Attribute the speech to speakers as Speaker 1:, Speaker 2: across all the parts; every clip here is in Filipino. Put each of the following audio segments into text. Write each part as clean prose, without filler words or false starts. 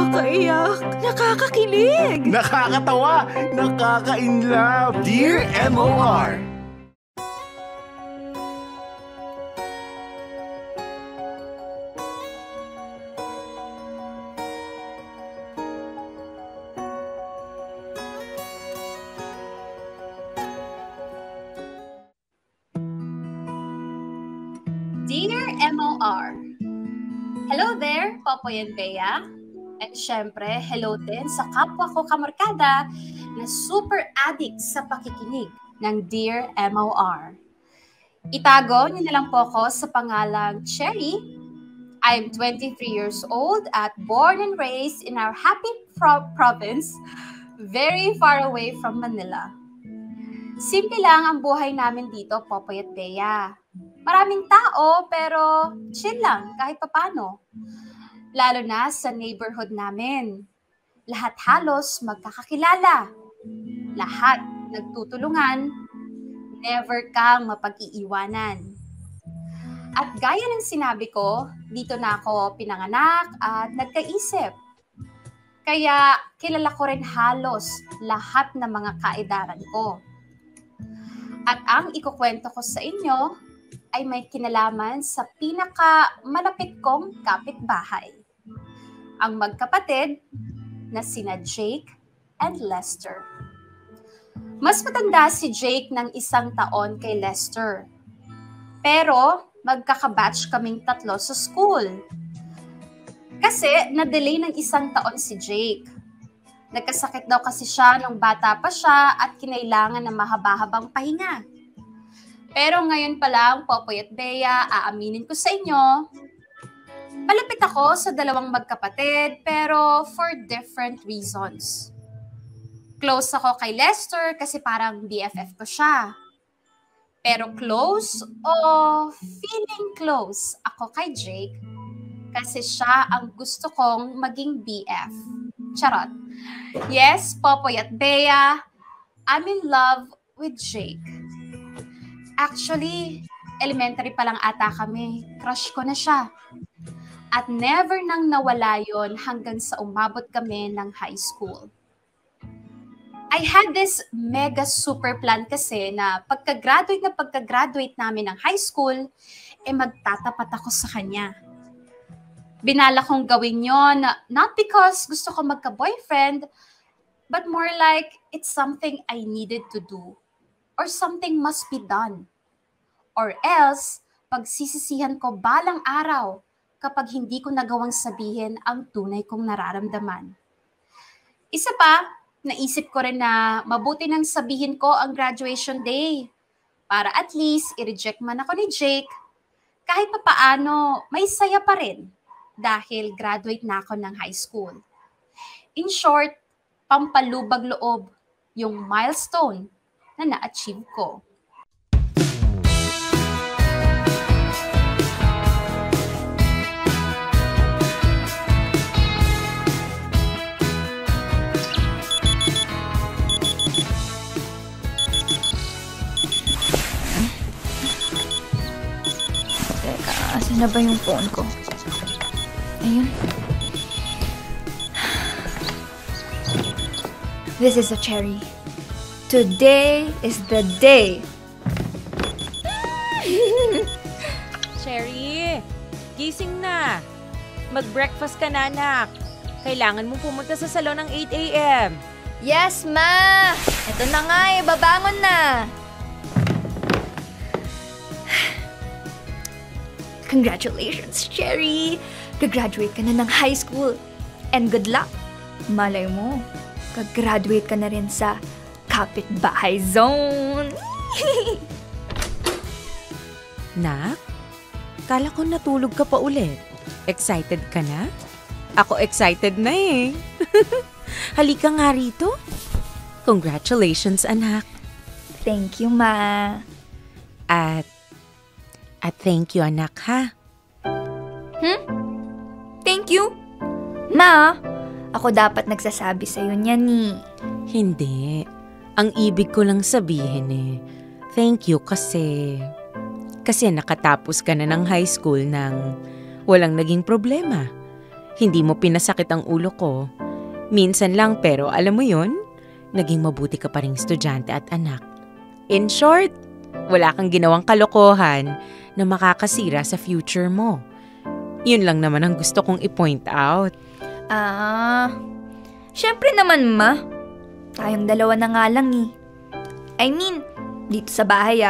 Speaker 1: Nakakaiyak, nakakakilig,
Speaker 2: nakakatawa, nakaka-inlove. Dear MOR.
Speaker 3: Dear MOR. Hello there, Popoy and Bea. At syempre, hello din sa kapwa ko kamarkada na super addict sa pakikinig ng Dear MOR. Itago niyo na lang po ako sa pangalang Cherry. I'm 23 years old at born and raised in our happy province, very far away from Manila. Simple lang ang buhay namin dito, Popoy at Bea. Maraming tao pero chill lang kahit papano. Lalo na sa neighborhood namin. Lahat halos magkakakilala. Lahat nagtutulungan. Never kang mapag-iiwanan. At gaya ng sinabi ko, dito na ako pinanganak at nagkaisip. Kaya kilala ko rin halos lahat ng mga kaedaran ko. At ang ikukwento ko sa inyo ay may kinalaman sa pinaka-malapit kong kapitbahay. Ang magkapatid na sina Jake and Lester. Mas matanda si Jake ng 1 taon kay Lester. Pero magkakabatch kaming 3 sa school. Kasi na-delay ng 1 taon si Jake. Nagkasakit daw kasi siya nung bata pa siya at kinailangan ng mahaba-habang pahinga. Pero ngayon pa lang, Popoy at Bea, aaminin ko sa inyo, malapit ako sa 2 magkapatid pero for different reasons. Close ako kay Lester kasi parang BFF ko siya. Pero close o feeling close ako kay Jake kasi siya ang gusto kong maging BF. Charot. Yes, Popoy at Bea, I'm in love with Jake. Actually, elementary pa lang ata kami. Crush ko na siya. At never nang nawala yon hanggang sa umabot kami ng high school. I had this mega super plan kasi na pagka-graduate namin ng high school, magtatapat ako sa kanya. Binala kong gawin yon, not because gusto ko magka-boyfriend, but more like it's something I needed to do. Or something must be done. Or else, pagsisisihan ko balang araw kapag hindi ko nagawang sabihin ang tunay kong nararamdaman. Isa pa, naisip ko rin na mabuti nang sabihin ko ang graduation day para at least i-reject man ako ni Jake. Kahit papaano, may saya pa rin dahil graduate na ako ng high school. In short, pampalubag loob yung milestone na na-achieve ko.
Speaker 1: Teka, asan na ba yung phone ko? Ayun. This is a Cherry. Today is the day.
Speaker 4: Cherry, gising na. Mag-breakfast ka na, anak. Kailangan mong pumunta sa salon ng 8 a.m.
Speaker 1: Yes, ma! Ito na nga babangon na. Congratulations, Cherry! Gagraduate ka na ng high school. And good luck. Malay mo, gagraduate ka na rin sa kapitbahay zone.
Speaker 4: Nak, kala ko natulog ka pa ulit. Excited ka na? Ako excited na eh. Halika nga rito. Congratulations, anak.
Speaker 1: Thank you, ma.
Speaker 4: At thank you, anak, ha?
Speaker 1: Thank you? Ma, ako dapat nagsasabi sa'yo niyan ni.
Speaker 4: Hindi. Ang ibig ko lang sabihin thank you kasi nakatapos ka na ng high school nang walang naging problema. Hindi mo pinasakit ang ulo ko. Minsan lang pero alam mo yun, naging mabuti ka pa ring estudyante at anak. In short, wala kang ginawang kalokohan na makakasira sa future mo. Yun lang naman ang gusto kong i-point out.
Speaker 1: Syempre naman, Ma. Tayong dalawa na nga lang eh. I mean, dito sa bahay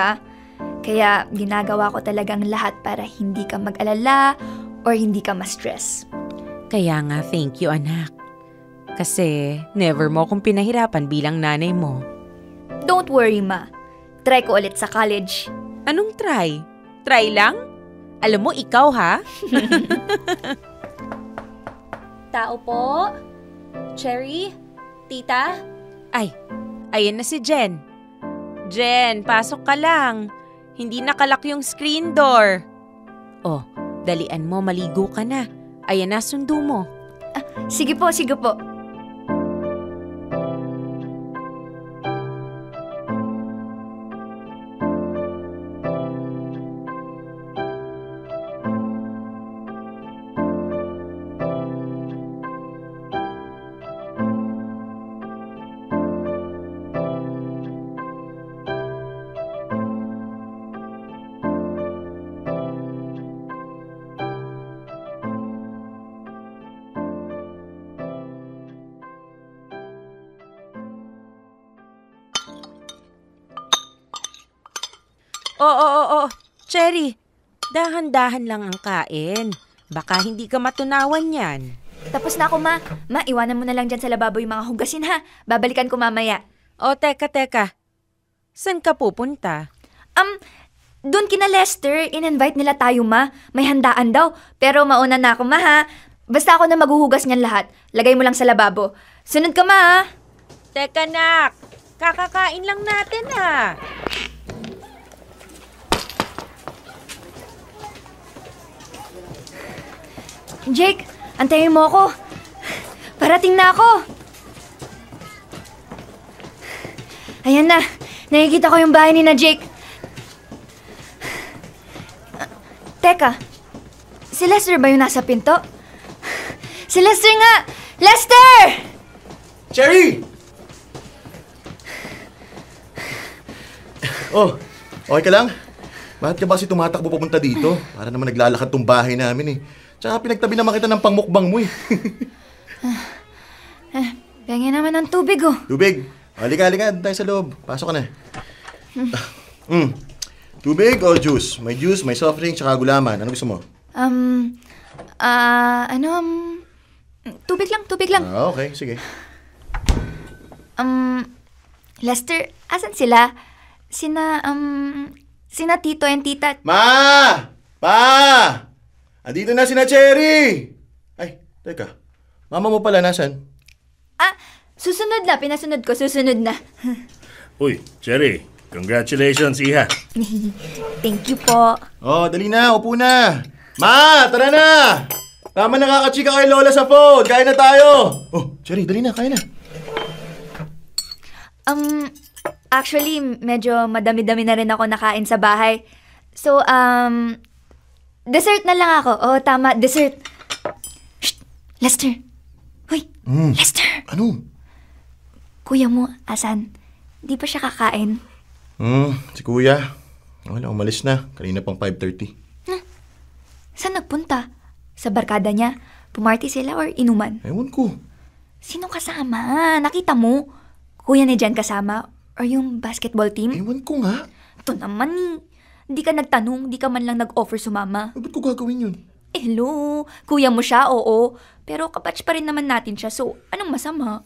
Speaker 1: Kaya ginagawa ko talagang lahat para hindi ka mag-alala or hindi ka ma-stress.
Speaker 4: Kaya nga, thank you anak. Kasi never mo akong pinahirapan bilang nanay mo.
Speaker 1: Don't worry, Ma. Try ko ulit sa college.
Speaker 4: Anong try? Try lang? Alam mo, ikaw ha?
Speaker 3: Tao po? Cherry? Tita?
Speaker 4: Ay, ayan na si Jen. Jen, pasok ka lang. Hindi nakalak yung screen door. Oh, dalian mo, maligo ka na. Ayan na, sundo mo.
Speaker 1: Sige po, sige po.
Speaker 4: Oo. Cherry, dahan-dahan lang ang kain. Baka hindi ka matunawan yan.
Speaker 1: Tapos na ako, Ma. Ma, iwanan mo na lang dyan sa lababo yung mga hugasin, ha? Babalikan ko mamaya.
Speaker 4: O, teka. Saan ka pupunta?
Speaker 1: Doon kina Lester, in-invite nila tayo, Ma. May handaan daw. Pero mauna na ako, Ma, ha? Basta ako na maghuhugas niyan lahat. Lagay mo lang sa lababo. Sunod ka, Ma, ha?
Speaker 4: Teka, nak. Kakakain lang natin, ha?
Speaker 1: Jake, antayin mo ako. Parating na ako. Ayan na. Nakikita ko yung bahay ni na Jake. Teka, si Lester ba yung nasa pinto? Si Lester nga! Lester!
Speaker 2: Cherry! Oh, okay ka lang? Bakit ka ba kasi tumatakbo papunta dito? Para naman naglalakad tong bahay namin eh. Tsaka pinagtabi naman kita ng pangmukbang mo eh.
Speaker 1: Pengen naman ng tubig, oh.
Speaker 2: Tubig? Halika, doon tayo sa loob. Pasok ka na. Tubig o juice? May juice, may soft drink, tsaka gulaman. Ano gusto mo?
Speaker 1: Tubig lang.
Speaker 2: Okay, sige.
Speaker 1: Lester, asan sila? Sina Tito and Tita.
Speaker 2: Ma! Andito na sina Cherry! Ay, teka. Mama mo pala, nasan?
Speaker 1: Susunod na. Pinasunod ko. Susunod na.
Speaker 5: Uy, Cherry, congratulations, iha.
Speaker 1: Thank you po.
Speaker 2: Oh, dali na. Upo na. Ma, tara na! Tama nakakachika kay Lola sa phone. Kain na tayo. Oh, Cherry, dali na. Kain na.
Speaker 1: Actually, medyo madami-dami na rin ako nakain sa bahay. So, dessert na lang ako. Oh, tama, dessert. Shh! Lester! Hoy! Lester!
Speaker 2: Ano?
Speaker 1: Kuya mo, asan? Di pa siya kakain?
Speaker 2: Si Kuya. Wala, umalis na. Kanina pang 5:30.
Speaker 1: Saan nagpunta? Sa barkada niya? Pumarty sila or inuman?
Speaker 2: Ewan ko.
Speaker 1: Sino kasama? Nakita mo? Kuya ni Jen kasama? Or yung basketball team?
Speaker 2: Ewan ko nga.
Speaker 1: Ito naman eh. Di ka nagtanong, di ka man lang nag-offer sumama.
Speaker 2: Ba't ko gagawin yun?
Speaker 1: Hello, kuya mo siya, oo. Pero kabatch pa rin naman natin siya, so anong masama?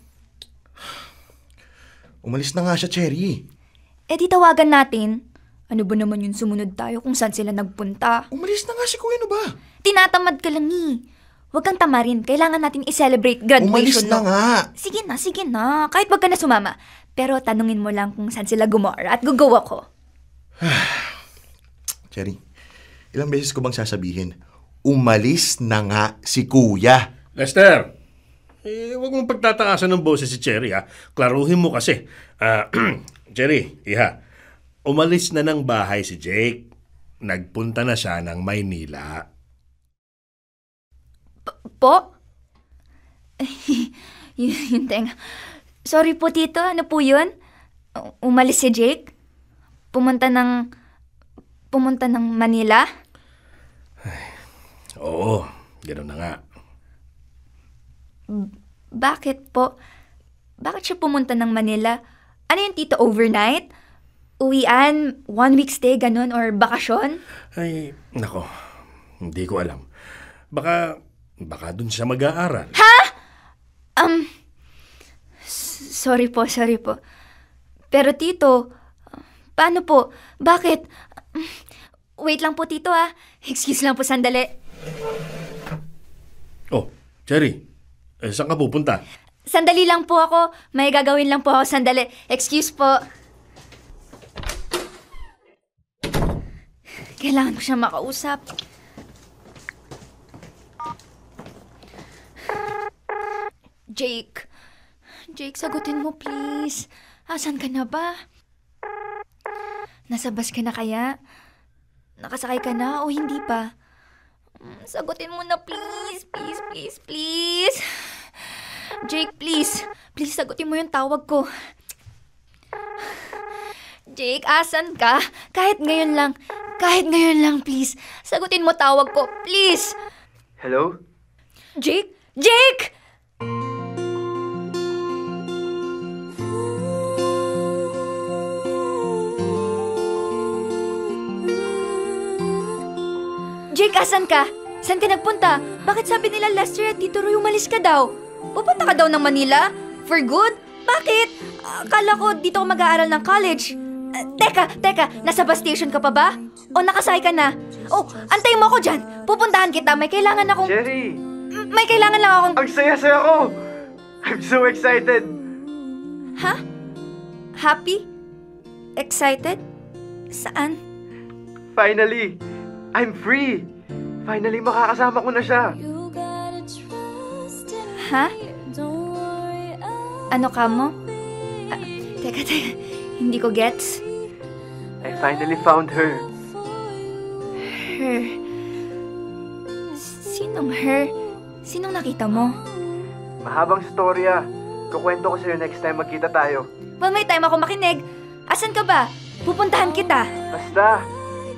Speaker 2: Umalis na nga siya, Cherry.
Speaker 1: Di tawagan natin. Ano ba naman yung sumunod tayo kung saan sila nagpunta?
Speaker 2: Umalis na nga si Kuya, ano ba?
Speaker 1: Tinatamad ka lang eh. Huwag kang tamarin, kailangan natin i-celebrate graduation.
Speaker 2: Umalis na nga.
Speaker 1: Sige na. Kahit wag ka na sumama. Pero tanungin mo lang kung saan sila gumora at gugawa ko.
Speaker 2: Cherry, ilang beses ko bang sasabihin, umalis na nga si Kuya.
Speaker 5: Lester, huwag mong pagtatakasan ng boses si Cherry, ha? Klaruhin mo kasi. Cherry, iha, umalis na ng bahay si Jake. Nagpunta na siya ng Maynila.
Speaker 1: Po? Yun tenga. Sorry po, Tito. Ano po yun? Umalis si Jake? Pumunta ng Manila?
Speaker 5: Oo, gano'n na nga.
Speaker 1: Bakit po? Bakit siya pumunta ng Manila? Ano yun, Tito? Overnight? Uwian? 1 week stay, ganun? Or bakasyon?
Speaker 5: Ay, nako, hindi ko alam. Baka dun siya mag-aaral.
Speaker 1: Sorry po. Pero Tito, paano po? Bakit? Wait lang po, Tito, ah. Excuse lang po, sandali.
Speaker 5: Oh, Cherry, saan ka pupunta?
Speaker 1: Sandali lang po ako. May gagawin lang po ako, sandali. Excuse po. Kailangan ko siya makausap. Jake, sagutin mo please. Asan ka na ba? Nasa bus ka na kaya? Nakasakay ka na o hindi pa? Sagutin mo na please. Jake, please. Please, sagutin mo yung tawag ko. Jake, asan ka? Kahit ngayon lang, please. Sagutin mo tawag ko, please.
Speaker 6: Hello?
Speaker 1: Jake! Jake, asan ka? Saan ka nagpunta? Bakit sabi nila Lester at Tito Roy umalis ka daw? Pupunta ka daw ng Manila? For good? Bakit? Akala ko dito ako mag-aaral ng college. Teka, nasa bus station ka pa ba? O nakasakay ka na? Oh, antayin mo ako dyan. Pupuntahan kita. May kailangan akong...
Speaker 6: Cherry!
Speaker 1: May kailangan lang akong...
Speaker 6: Ang saya-saya ko! I'm so excited!
Speaker 1: Ha? Happy? Excited? Saan?
Speaker 6: Finally! I'm free! Finally, makakasama ko na siya!
Speaker 1: Ha? Ano ka mo? Teka. Hindi ko gets.
Speaker 6: I finally found her.
Speaker 1: Her? Sinong her? Sinong nakita mo?
Speaker 6: Mahabang storya. Kukwento ko sa'yo next time magkita tayo.
Speaker 1: Well, may time ako makinig. Asan ka ba? Pupuntahan kita.
Speaker 6: Basta,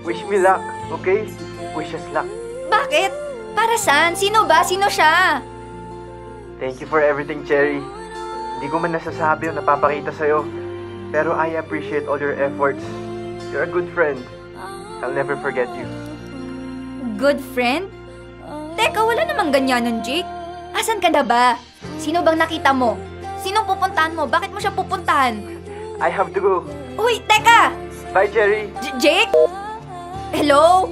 Speaker 6: wish me luck, okay? Wish us luck.
Speaker 1: Bakit? Para saan? Sino ba? Sino siya?
Speaker 6: Thank you for everything, Cherry. Hindi ko man nasasabi o napapakita sa'yo. Pero I appreciate all your efforts. You're a good friend. I'll never forget you.
Speaker 1: Good friend? Teka, wala namang ganyanan, Jake. Asan ka na ba? Sino bang nakita mo? Sino pupuntahan mo? Bakit mo siya pupuntahan?
Speaker 6: I have to go.
Speaker 1: Uy, teka!
Speaker 6: Bye, Cherry.
Speaker 1: Jake? Hello?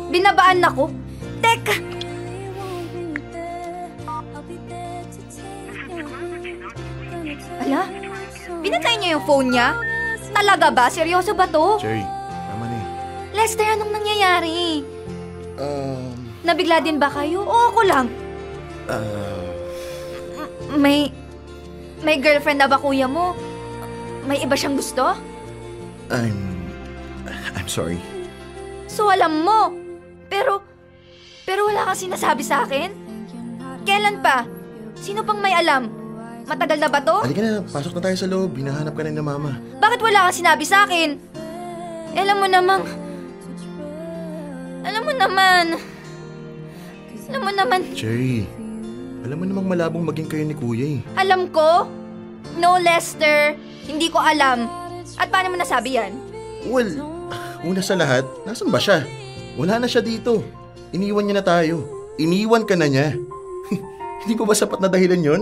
Speaker 1: Binabaan ako? Teka! Ala? Pinatay niya yung phone niya? Talaga ba? Seryoso ba to?
Speaker 2: Cherry, tama na eh.
Speaker 1: Lester, anong nangyayari? Nabigla din ba kayo? O ako lang? May girlfriend na ba kuya mo? May iba siyang gusto?
Speaker 2: I'm sorry.
Speaker 1: So alam mo. Pero wala kang sinasabi sa akin? Kailan pa? Sino pang may alam? Matagal na ba to?
Speaker 2: Halika na, pasok na tayo sa loob. Hinahanap ka na ni Mama.
Speaker 1: Bakit wala kang sinabi sa akin? Alam mo naman.
Speaker 2: Cherry, alam mo namang malabong maging kayo ni Kuya eh.
Speaker 1: Alam ko? No, Lester. Hindi ko alam. At paano mo nasabi yan?
Speaker 2: Well, una sa lahat, nasan ba siya? Wala na siya dito. Iniwan niya na tayo. Iniwan ka na niya. Hindi ko ba sapat na dahilan yon?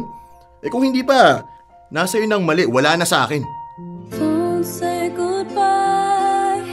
Speaker 2: Eh kung hindi pa, nasa yun ang mali. Wala na sa akin.
Speaker 7: Don't say goodbye.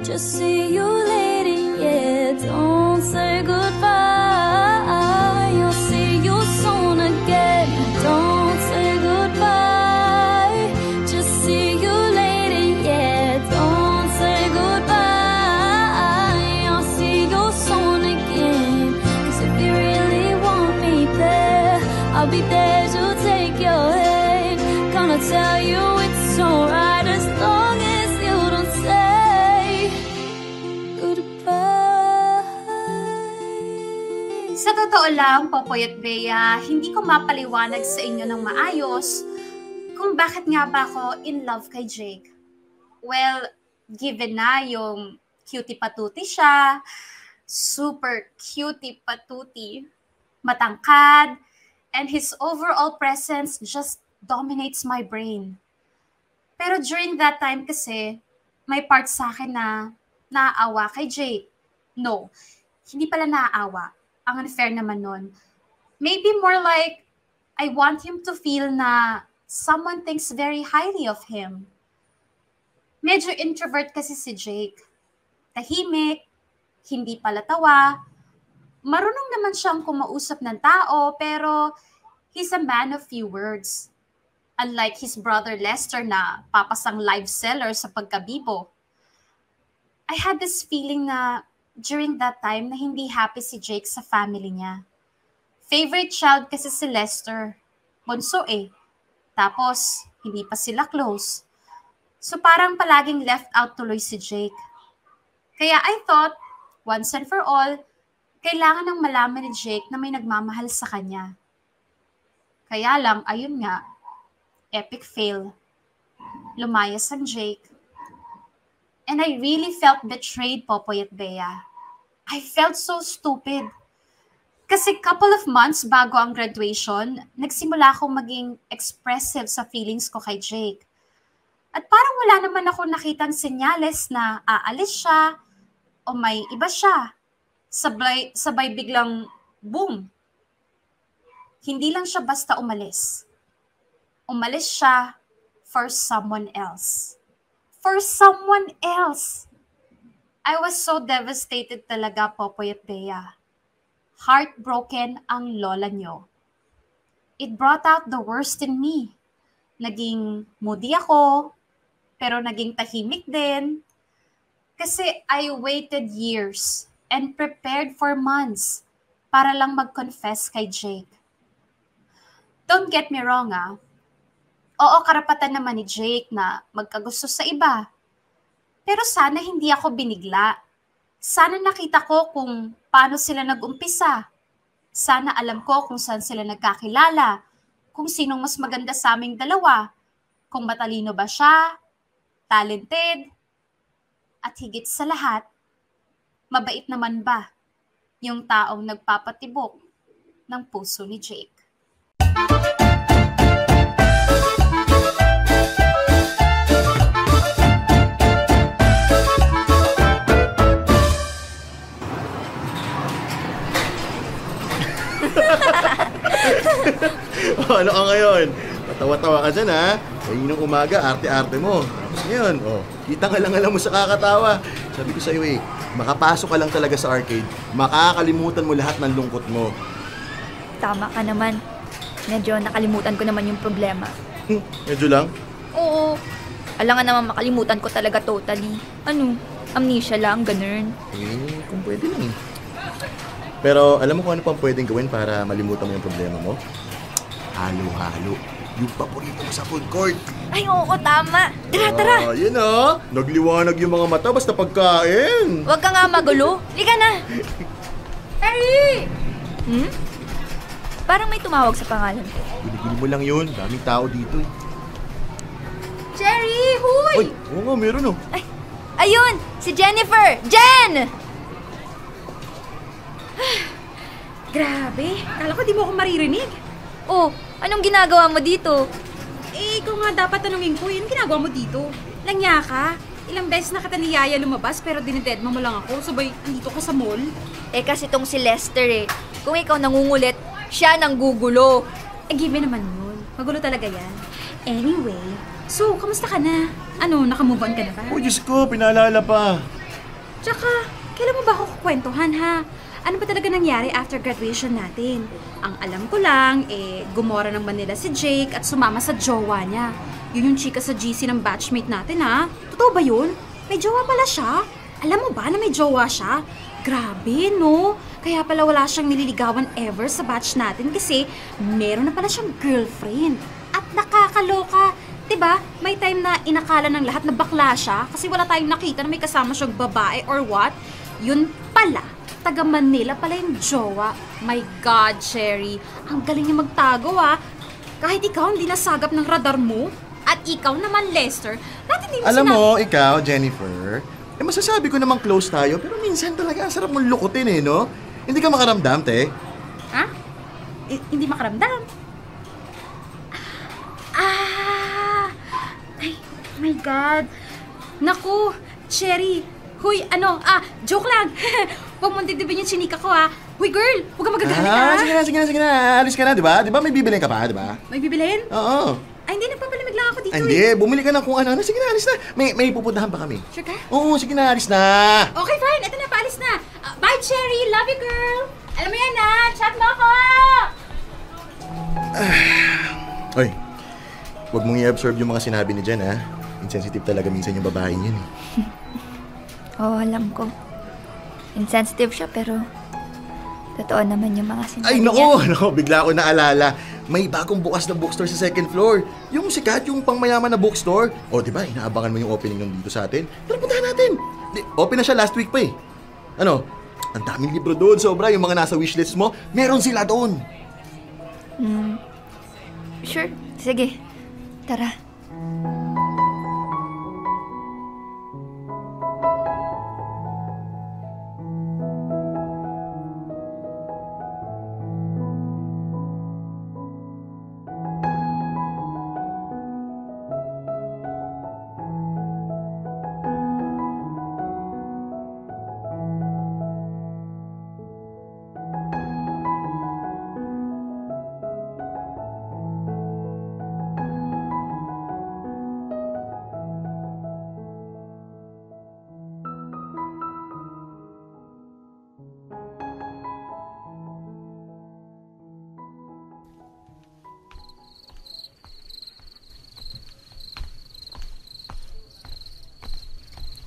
Speaker 7: Just see you later, yeah. Don't say goodbye. You'll see you soon again. Don't say goodbye. Just see you later, yeah. Don't say goodbye. I'll see you soon again. 'Cause if you really want me there, I'll be there to take your hand. Gonna tell you it's alright as long as you don't say goodbye.
Speaker 3: Sa totoo lang, Popoy at Bea, hindi ko mapaliwanag sa inyo ng maayos kung bakit nga ba ako in love kay Jake. Well, given na yung cutie patuti siya, super cutie patuti, matangkad, and his overall presence just dominates my brain. Pero during that time kasi, may part sa akin na naaawa kay Jake. No, hindi pala naaawa. Ang unfair naman nun. Maybe more like, I want him to feel na someone thinks very highly of him. Medyo introvert kasi si Jake. Tahimik, hindi palatawa. Marunong naman siyang kumausap ng tao, pero he's a man of few words. Unlike his brother Lester na papasang live seller sa pagkabibo. I had this feeling na during that time na hindi happy si Jake sa family niya. Favorite child kasi si Lester. Bunso eh. Tapos, hindi pa sila close. So parang palaging left out tuloy si Jake. Kaya I thought, once and for all, kailangan nang malaman ni Jake na may nagmamahal sa kanya. Kaya lang, ayun nga, epic fail. Lumayas ang Jake. And I really felt betrayed, Popoy at Bea. I felt so stupid. Kasi couple of months bago ang graduation, nagsimula akong maging expressive sa feelings ko kay Jake. At parang wala naman ako nakitang senyales na aalis siya o may iba siya. Sabay biglang boom. Hindi lang siya basta umalis. Umalis siya for someone else. For someone else. I was so devastated talaga, Popoy at Bea. Heartbroken ang lola nyo. It brought out the worst in me. Naging moody ako, pero naging tahimik din. Kasi I waited years and prepared for months para lang mag-confess kay Jake. Don't get me wrong Oo, karapatan naman ni Jake na magkagusto sa iba. Pero sana hindi ako binigla. Sana nakita ko kung paano sila nag-umpisa. Sana alam ko kung saan sila nagkakilala, kung sinong mas maganda sa aming dalawa, kung matalino ba siya, talented, at higit sa lahat, mabait naman ba yung taong nagpapatibok ng puso ni Jake.
Speaker 2: Ano ka ngayon? Patawa-tawa ka dyan ha? Kaninang umaga, arte-arte mo. Tapos ngayon, kita nga lang alam mo sa kakatawa. Sabi ko sa'yo makapasok ka lang talaga sa arcade, makakalimutan mo lahat ng lungkot mo.
Speaker 1: Tama ka naman. Medyo nakalimutan ko naman yung problema.
Speaker 2: Medyo lang?
Speaker 1: Oo. Alangan naman makalimutan ko talaga totally. Amnesia lang, ganun.
Speaker 2: Kung pwede lang Pero alam mo kung ano pang pwedeng gawin para malimutan mo yung problema mo? Halo-halo. Yung paborito mo sa food court.
Speaker 1: Ay, oo, tama. Tara.
Speaker 2: Yun nagliwanag yung mga mata basta pagkain.
Speaker 1: Huwag ka nga magulo. Lika na. Harry! Parang may tumawag sa pangalan ko.
Speaker 2: Guli-guli mo lang yun. Daming tao dito
Speaker 1: Cherry! Huy!
Speaker 2: Ay, oo nga, meron
Speaker 1: Ay, ayun! Si Jennifer! Jen!
Speaker 8: Grabe, kala ko di mo ako maririnig.
Speaker 1: Oh, anong ginagawa mo dito?
Speaker 8: Ikaw nga dapat tanungin ko, yun ginagawa mo dito. Langya ka, ilang beses na kita ni Yaya lumabas pero dinededma mo lang ako, sabay andito ka sa mall.
Speaker 1: Kasi tong si Lester Kung ikaw nangungulit, siya nang gugulo.
Speaker 8: Given naman yun, magulo talaga yan. Anyway, so, kamusta ka na? Nakamove on ka na ba?
Speaker 2: Oh, Diyos ko, pinaalala pa.
Speaker 8: Tsaka, kailan mo ba ako kukwentuhan ha? Ano ba talaga nangyari after graduation natin? Ang alam ko lang, gumora ng Manila si Jake at sumama sa jowa niya. Yun yung chika sa GC ng batchmate natin ha? Totoo ba yun? May jowa pala siya? Alam mo ba na may jowa siya? Grabe, no? Kaya pala wala siyang nililigawan ever sa batch natin kasi meron na pala siyang girlfriend. At nakakaloka. Diba? May time na inakala ng lahat na bakla siya kasi wala tayong nakita na may kasama siyang babae or what? Yun pa pala, taga Manila pala yung jowa. My God, Cherry. Ang galing niya magtago Kahit ikaw hindi nasagap ng radar mo. At ikaw naman, Lester, bakit hindi mo
Speaker 2: Alam mo, ikaw, Jennifer, masasabi ko namang close tayo, pero minsan talaga ang sarap mong lukutin no? Hindi ka makaramdam, te.
Speaker 8: Ha? Hindi makaramdam? Ay, my God. Naku, Cherry. Huy, joke lang. Huwag mong didibin yung chinika ko, Huy, girl, huwag ka magagalit,
Speaker 2: Sige na. Alis ka na, di ba? Di ba may bibilin ka pa, di ba?
Speaker 8: May bibilhin?
Speaker 2: Oo.
Speaker 8: Ay, hindi, nagpapalamig lang ako dito.
Speaker 2: Hindi, bumili ka na kung ano. Sige na, alis na. May pupuntahan pa kami.
Speaker 8: Sure ka?
Speaker 2: Oo, sige na, alis na.
Speaker 8: Okay, fine. Ito na, paalis na. Bye, Cherry. Love you, girl. Alam mo yan, chat mo ako.
Speaker 2: Oy, huwag mong i-absorb yung mga sinabi ni Jen, Insensitive talaga minsan yung babaeng yun,
Speaker 1: Oo, alam ko. Insensitive siya, pero totoo naman yung mga sinabi
Speaker 2: Ay,
Speaker 1: niya.
Speaker 2: naku, bigla ako naalala. May bagong bukas na bookstore sa second floor. Yung sikat, yung pangmayaman na bookstore. O, di ba, inaabangan mo yung opening nung dito sa atin? Tara, puntahan natin. Open na siya last week pa eh. Ano? Ang daming libro doon, sobra. Yung mga nasa wishlist mo, meron sila doon.
Speaker 1: Sure, sige. Tara.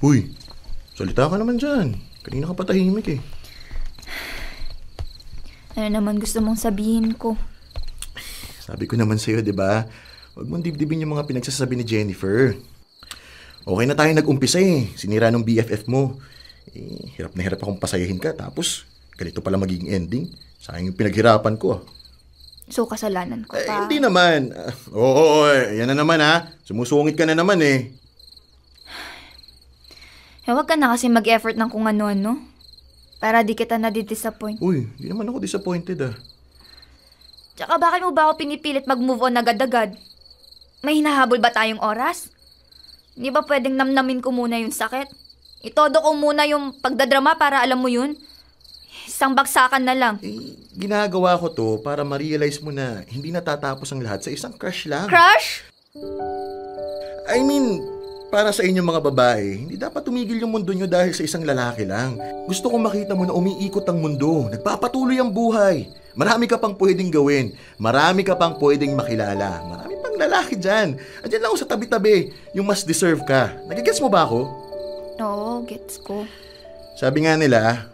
Speaker 2: Huy, salita ka naman dyan. Kanina ka patahimik eh.
Speaker 1: Ano naman gusto mong sabihin ko?
Speaker 2: Sabi ko naman sa'yo, di ba? Huwag mong dibdibin yung mga pinagsasabi ni Jennifer. Okay na tayo nag-umpisa eh. Sinira ng BFF mo. Hirap na hirap akong pasayahin ka. Tapos, ganito pala magiging ending. Sayang yung pinaghirapan ko.
Speaker 1: So, kasalanan ko pa?
Speaker 2: Hindi naman. Oo, yan na naman Sumusungit ka na naman eh.
Speaker 1: Huwag ka na kasi mag-effort ng kung ano-ano. Para di kita nadidisappoint.
Speaker 2: Uy, hindi naman ako disappointed
Speaker 1: Tsaka bakit mo ba ako pinipilit mag-move on agad-agad? May hinahabol ba tayong oras? Di ba pwedeng namnamin ko muna yung sakit? Itodo ko muna yung pagdadrama para alam mo yun? Isang bagsakan na lang.
Speaker 2: Ginagawa ko to para ma-realize mo na hindi natatapos ang lahat sa isang crush lang.
Speaker 1: Crush?
Speaker 2: I mean, para sa inyong mga babae, hindi dapat tumigil yung mundo nyo dahil sa isang lalaki lang. Gusto kong makita mo na umiikot ang mundo. Nagpapatuloy ang buhay. Marami ka pang pwedeng gawin. Marami ka pang pwedeng makilala. Marami pang lalaki dyan. Andiyan lang ako sa tabi-tabi. Yung mas deserve ka. Nagigets mo ba ako?
Speaker 1: Oo, gets ko.
Speaker 2: Sabi nga nila,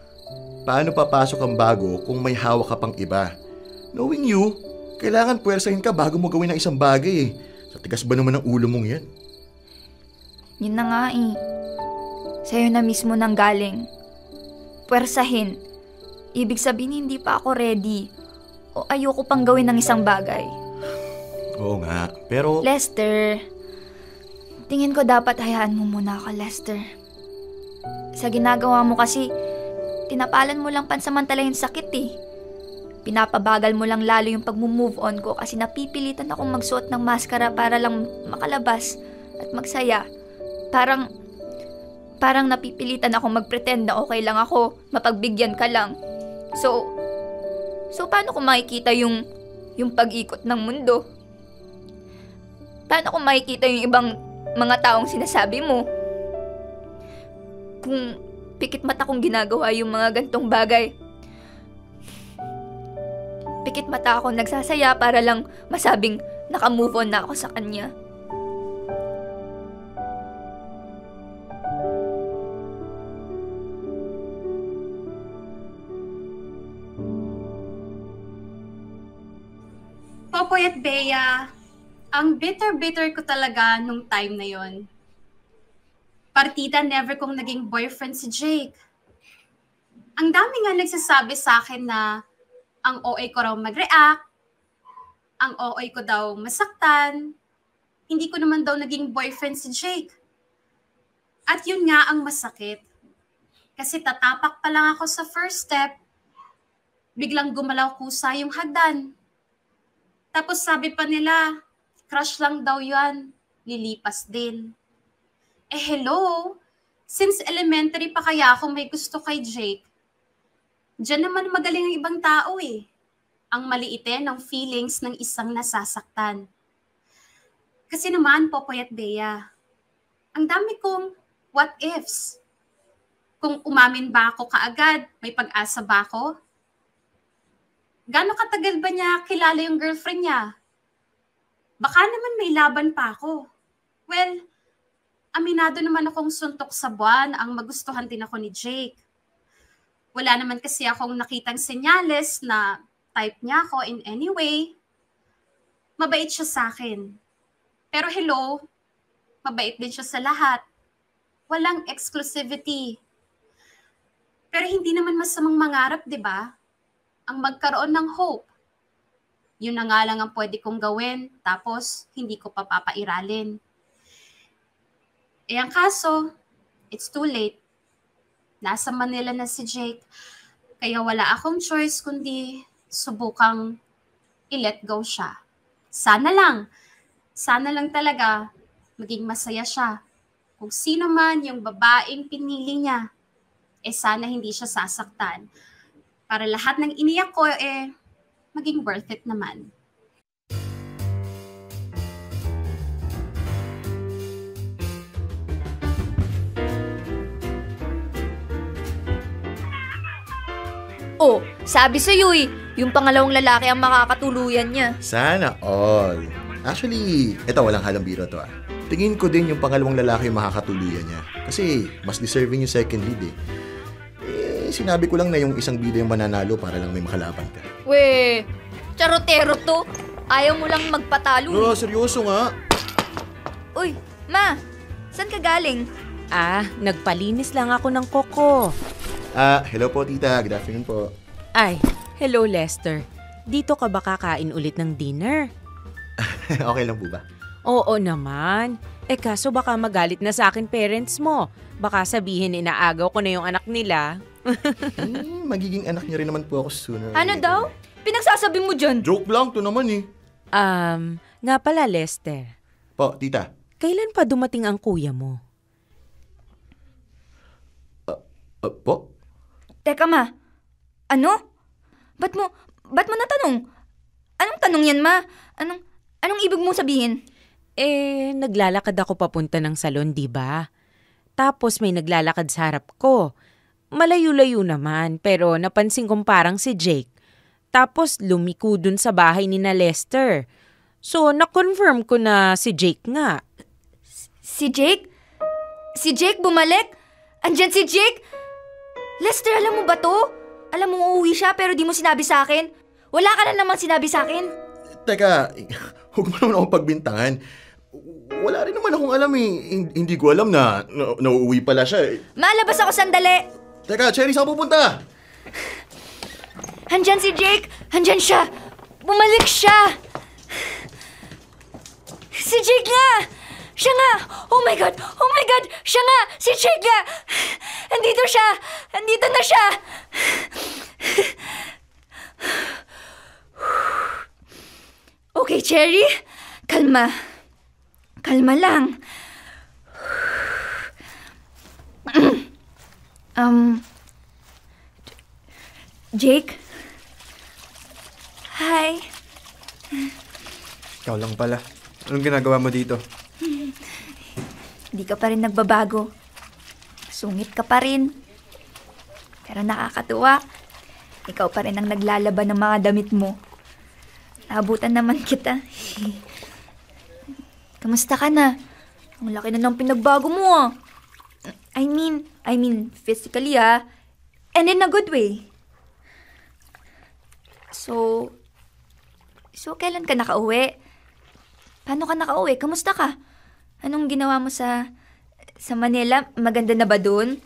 Speaker 2: paano papasok ang bago kung may hawak ka pang iba? Knowing you, kailangan puwersahin ka bago mo gawin ang isang bagay eh. Sa tigas ba naman ang ulo mong yan?
Speaker 1: Yun na nga eh. Sa'yo na mismo nang galing. Puwersahin. Ibig sabihin hindi pa ako ready. O ayoko pang gawin ng isang bagay.
Speaker 2: Oo nga, pero...
Speaker 1: Lester, tingin ko dapat hayaan mo muna ako, Lester. Sa ginagawa mo kasi, tinapalan mo lang pansamantala yung sakit eh. Pinapabagal mo lang lalo yung pag-move on ko kasi napipilitan akong magsuot ng maskara para lang makalabas at magsaya. Parang napipilitan akong mag-pretend na okay lang ako, mapagbigyan ka lang. So paano ko makikita yung pag-ikot ng mundo? Paano ko makikita yung ibang mga taong sinasabi mo? Kung pikit mata kong ginagawa yung mga gantong bagay. Pikit mata akong nagsasaya para lang masabing naka-move on na ako sa kanya.
Speaker 3: Popoy at Bea, ang bitter-bitter ko talaga nung time na yon. Partida never kong naging boyfriend si Jake. Ang dami nga nagsasabi sa akin na ang OA ko raw mag-react, ang OA ko daw masaktan, hindi ko naman daw naging boyfriend si Jake. At yun nga ang masakit. Kasi tatapak pa lang ako sa first step, biglang gumalaw kusa yung hagdan. Tapos sabi pa nila, crush lang daw yan, lilipas din. Eh hello, since elementary pa kaya ako may gusto kay Jake, diyan naman magaling ang ibang tao eh. Ang maliitin ng feelings ng isang nasasaktan. Kasi naman, Popoy at Bea, ang dami kong what ifs. Kung umamin ba ako kaagad, may pag-asa ba ako? Gano'ng katagal ba niya kilala yung girlfriend niya? Baka naman may laban pa ako. Well, aminado naman akong suntok sa buwan ang magustuhan din ako ni Jake. Wala naman kasi akong nakitang senyales na type niya ako in any way. Mabait siya sa akin. Pero hello, mabait din siya sa lahat. Walang exclusivity. Pero hindi naman masamang mangarap, di ba? Ang magkaroon ng hope. Yun na nga lang ang pwede kong gawin, tapos hindi ko pa papairalin. Eh ang kaso, it's too late. Nasa Manila na si Jake, kaya wala akong choice kundi subukang i-let go siya. Sana lang talaga maging masaya siya. Kung sino man yung babaeng pinili niya, eh sana hindi siya sasaktan. Para lahat ng iniyak ko, maging worth it naman.
Speaker 1: Oh, sabi sa'yo yung pangalawang lalaki ang makakatuluyan niya.
Speaker 2: Sana all. Actually, eto walang halong biro to ah. Tingin ko din yung pangalawang lalaki yung makakatuluyan niya. Kasi mas deserving yung second lead eh. Sinabi ko lang na yung isang bida yung mananalo para lang may makalaban ka.
Speaker 1: We, charotero to. Ayaw mo lang magpatalo.
Speaker 2: No, seryoso nga.
Speaker 1: Uy, ma, saan ka galing?
Speaker 4: Nagpalinis lang ako ng koko.
Speaker 2: Hello po tita. Good afternoon po.
Speaker 4: Ay, hello Lester. Dito ka ba kakain ulit ng dinner?
Speaker 2: Okay lang po ba?
Speaker 4: Oo naman. Kaso baka magalit na sa akin parents mo. Baka sabihin inaagaw ko na yung anak nila.
Speaker 2: Magiging anak niya rin naman po ako sooner.
Speaker 1: Ano daw? Pinagsasabi mo dyan?
Speaker 2: Joke lang to naman eh.
Speaker 4: Nga pala Lester.
Speaker 2: Po, tita.
Speaker 4: Kailan pa dumating ang kuya mo?
Speaker 2: Po?
Speaker 1: Teka ma, ano? Ba't mo natanong? Anong tanong yan ma? Anong ibig mong sabihin?
Speaker 4: Naglalakad ako papunta ng salon, di ba? Tapos may naglalakad sa harap ko. Malayo-layo naman, pero napansin kong parang si Jake. Tapos lumiko dun sa bahay ni na Lester. So, na-confirm ko na si Jake nga.
Speaker 1: Si Jake? Si Jake bumalik? Andyan si Jake? Lester, alam mo ba to? Alam mo uuwi siya pero di mo sinabi sa akin? Wala ka na namang sinabi sa akin?
Speaker 2: Teka, huwag mo naman akong pagbintangan. Wala rin naman akong alam eh. Hindi ko alam na nauuwi pala siya eh.
Speaker 1: Malabas ako sandali.
Speaker 2: Teka, Cherry, saan pupunta?
Speaker 1: Andyan si Jake. Andyan siya. Bumalik siya. Si Jake nga. Siya nga. Oh my God. Oh my God. Siya nga. Si Jake nga. Andito siya. Andito na siya. Okay, Cherry. Kalma. Kalma lang. Jake? Hi.
Speaker 6: Ikaw lang pala. Anong ginagawa mo dito?
Speaker 1: Hindi ka pa rin nagbabago. Sungit ka pa rin. Pero nakakatuwa. Ikaw pa rin ang naglalaban ng mga damit mo. Naabutan naman kita. Kamusta ka na? Ang laki na ng pinagbago mo ah. I mean physically ah. And in a good way. So kailan ka nakauwi? Paano ka nakauwi? Kamusta ka? Anong ginawa mo sa Manila? Maganda na ba dun?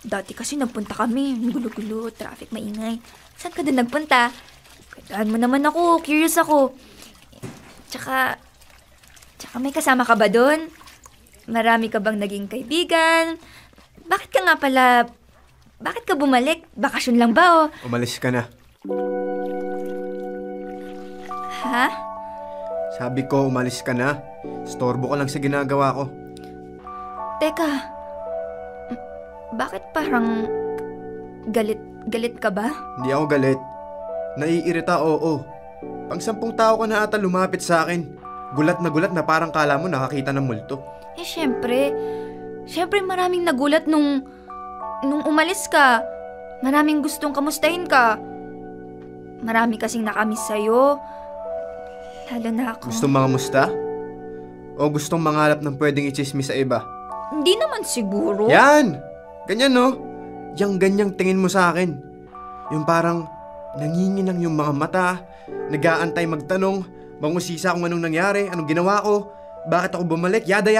Speaker 1: Dati kasi nagpunta kami, gulo-gulo, traffic maingay. Saan ka din nagpunta? Kailangan mo naman ako, curious ako. Tsaka may kasama ka ba doon? Marami ka bang naging kaibigan? Bakit ka bumalik? Bakasyon lang ba o?
Speaker 6: Umalis ka na.
Speaker 1: Ha?
Speaker 6: Sabi ko, umalis ka na. Storbo ka lang sa ginagawa ko.
Speaker 1: Teka, bakit parang galit ka ba?
Speaker 6: Hindi ako galit. Naiirita, oo. Pang 10 tao ka na ata lumapit sa akin. Gulat na parang kala mo nakakita ng multo.
Speaker 1: Siyempre maraming nagulat nung umalis ka. Maraming gustong kamustahin ka. Marami kasing nakamiss sa'yo. Lalo na ako.
Speaker 6: Gustong mga musta? O gustong mangalap ng pwedeng ichismis sa iba?
Speaker 1: Hindi naman siguro.
Speaker 6: Yan! Ganyan, no? Yang ganyang tingin mo sa akin. Yung parang nanginginang yung mga mata, nag-aantay magtanong, mangusisa kung anong nangyari, anong ginawa ko, bakit ako bumalik, yada.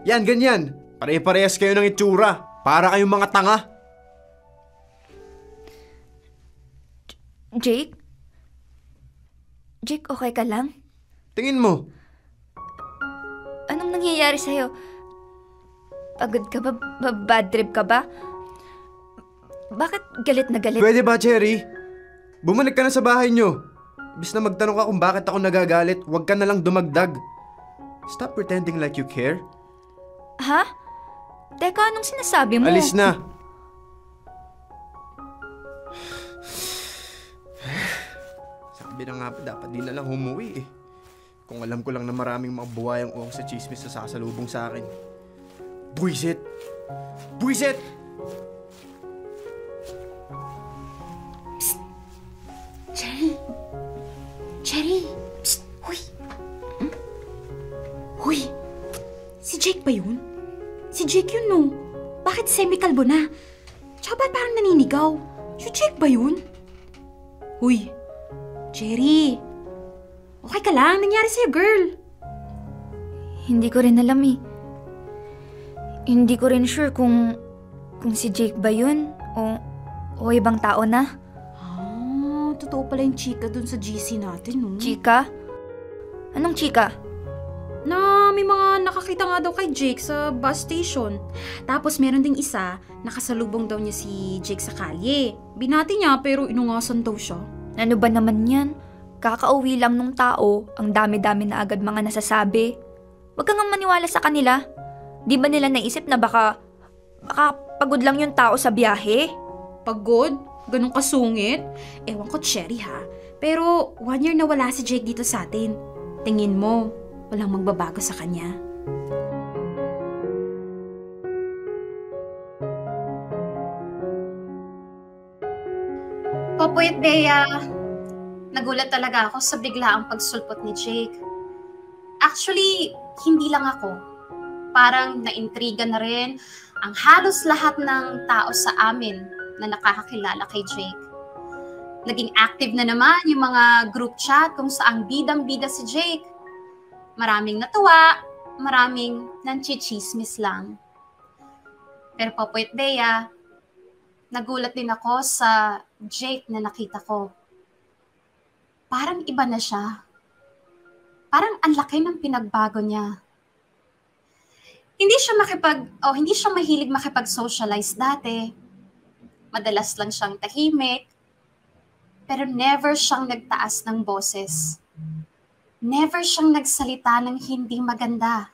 Speaker 6: Yan, ganyan. Pare-parehas kayo ng itsura. Para kayong mga tanga.
Speaker 1: Jake? Jake, okay ka lang?
Speaker 6: Tingin mo.
Speaker 1: Anong nangyayari sa'yo? Pagod ka ba? Bad trip ka ba? Bakit galit na galit?
Speaker 6: Pwede ba, Cherry? Bumalik ka na sa bahay nyo. Bis na magtanong ka kung bakit ako nagagalit, huwag ka na lang dumagdag. Stop pretending like you care.
Speaker 1: Ha? Teka, anong sinasabi mo?
Speaker 6: Alis na. Sabi na nga pa, dapat di na lang humuwi eh. Kung alam ko lang na maraming mga buwayang uwang sa chismis na sasalubong sa akin. Buisit! Buisit!
Speaker 8: Psst! Cherry! Psst! Huy! Huy! Si Jake ba yun? Si Jake yun, no? Bakit semi-kalbo na? Tsaka ba't parang naninigaw? Si Jake ba yun? Huy! Cherry! Okay ka lang? Nangyari sa'yo, girl?
Speaker 1: Hindi ko rin alam eh. Hindi ko rin sure kung si Jake ba yun o ibang tao na.
Speaker 8: Totoo pala yung chika dun sa GC natin, no?
Speaker 1: Chika? Anong chika?
Speaker 8: Na may mga nakakita nga daw kay Jake sa bus station. Tapos meron ding isa, nakasalubong daw niya si Jake sa kalye. Binati niya pero inungasan daw siya.
Speaker 1: Ano ba naman yan? Kakauwi lang nung tao, ang dami-dami na agad mga nasasabi. Huwag kang maniwala sa kanila. Di ba nila naisip na baka pagod lang yung tao sa biyahe?
Speaker 8: Pagod? Ganun kasungit? Ewan ko, Cherry ha. Pero 1 year na wala si Jake dito sa atin. Tingin mo, walang magbabago sa kanya.
Speaker 3: Popoy at Bea, nagulat talaga ako sa biglaang pagsulpot ni Jake. Actually, hindi lang ako. Parang naintriga na rin ang halos lahat ng tao sa amin na nakakakilala kay Jake. Naging active na naman yung mga group chat kung saang bidang-bida si Jake. Maraming natuwa, maraming nanchichismis lang. Pero Popoy at Bea, nagulat din ako sa Jake na nakita ko. Parang iba na siya. Parang ang laki ng pinagbago niya. Hindi siya mahilig makipag-socialize dati. Madalas lang siyang tahimik. Pero never siyang nagtaas ng boses. Never siyang nagsalita ng hindi maganda.